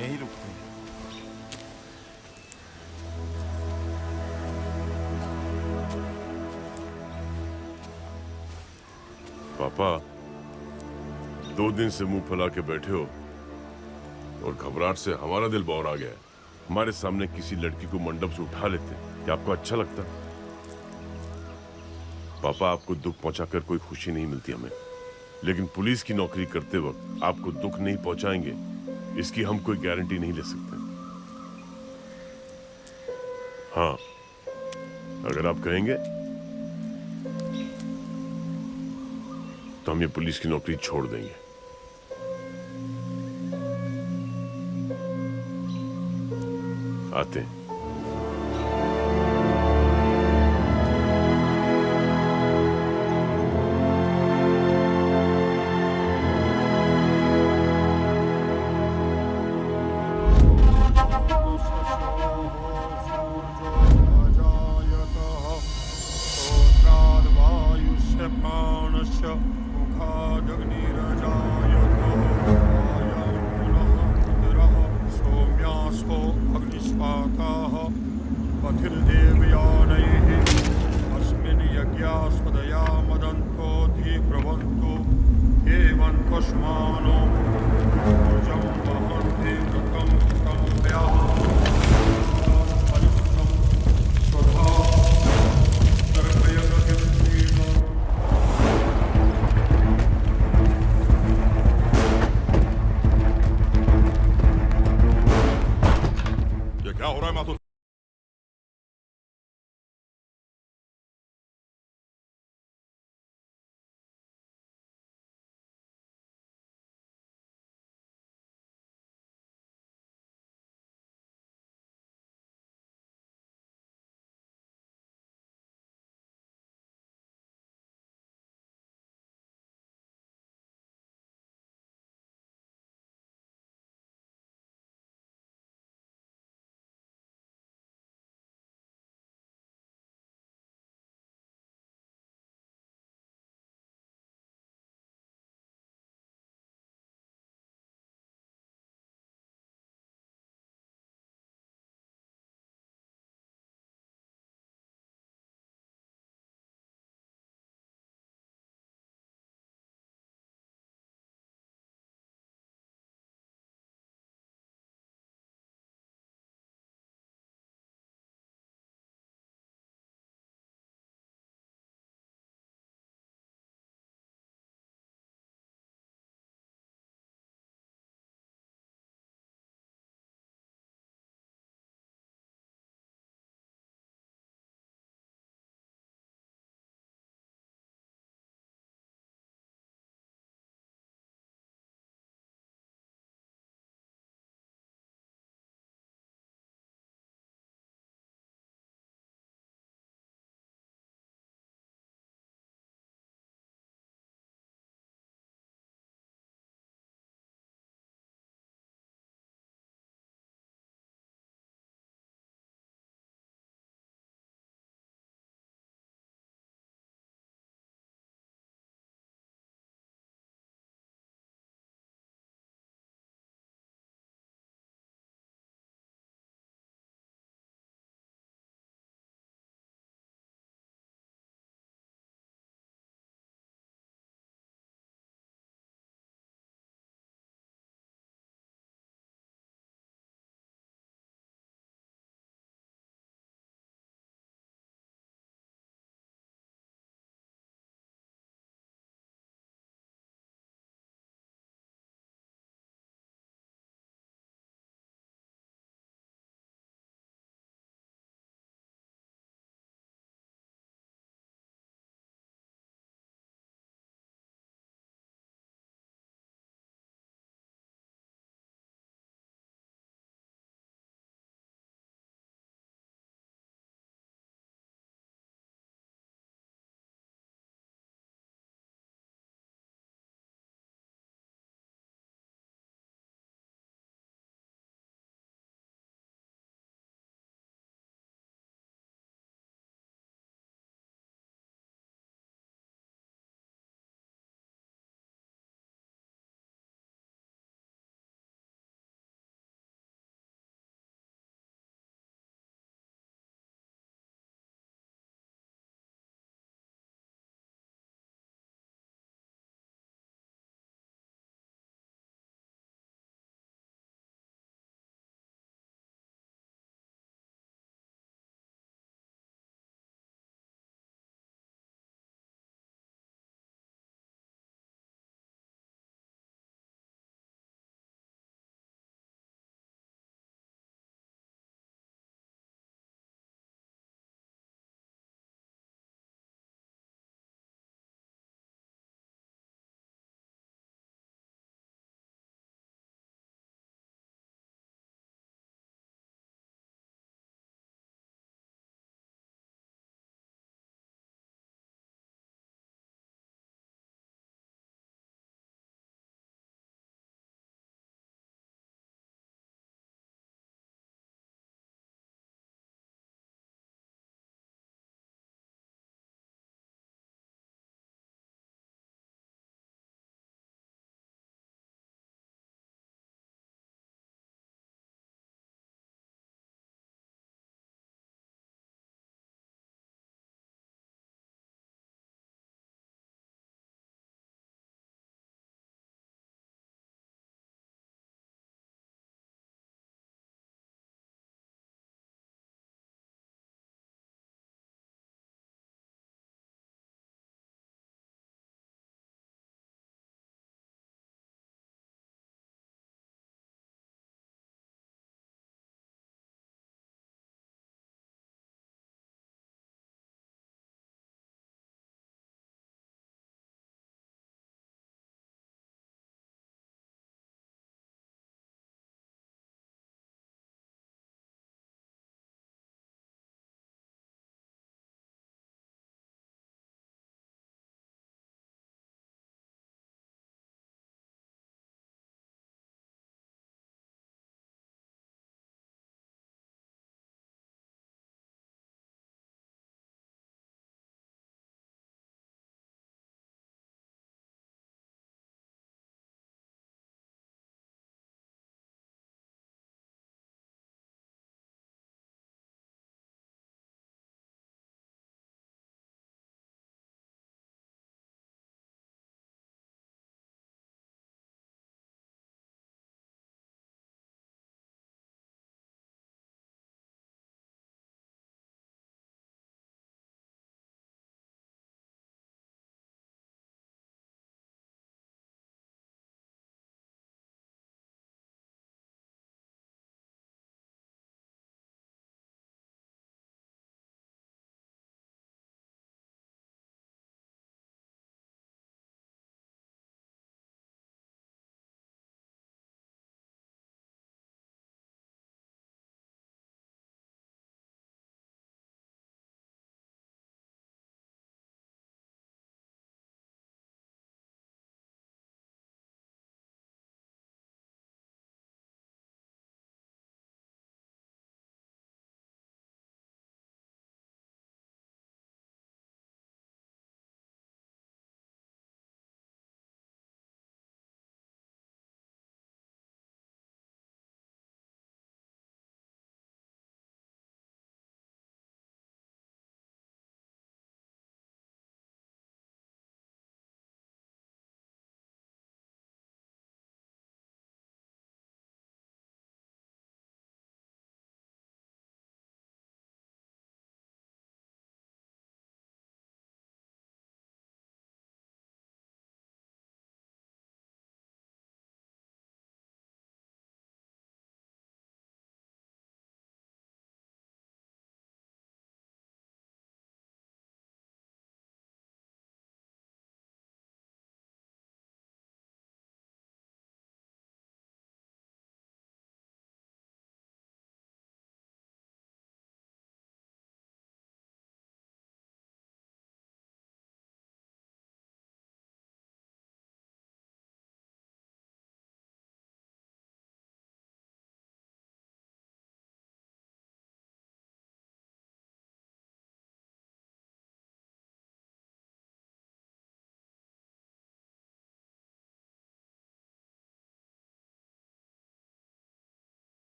यहीं रुकते हैं। पापा, 2 दिन से मुंह फैला के बैठे हो और घबराहट से हमारा दिल बौर आ गया है। हमारे सामने किसी लड़की को मंडप से उठा लेते, क्या आपको अच्छा लगता? पापा, आपको दुख पहुंचाकर कोई खुशी नहीं मिलती हमें, लेकिन पुलिस की नौकरी करते वक्त आपको दुख नहीं पहुंचाएंगे इसकी हम कोई गारंटी नहीं ले सकते। हाँ, अगर आप कहेंगे तो हम ये पुलिस की नौकरी छोड़ देंगे। आते हैं। पथिर्देवयानैः अस्मिन् यज्ञास्पदया मदन्तो धी प्रवन्तु हेमन् कस्मानो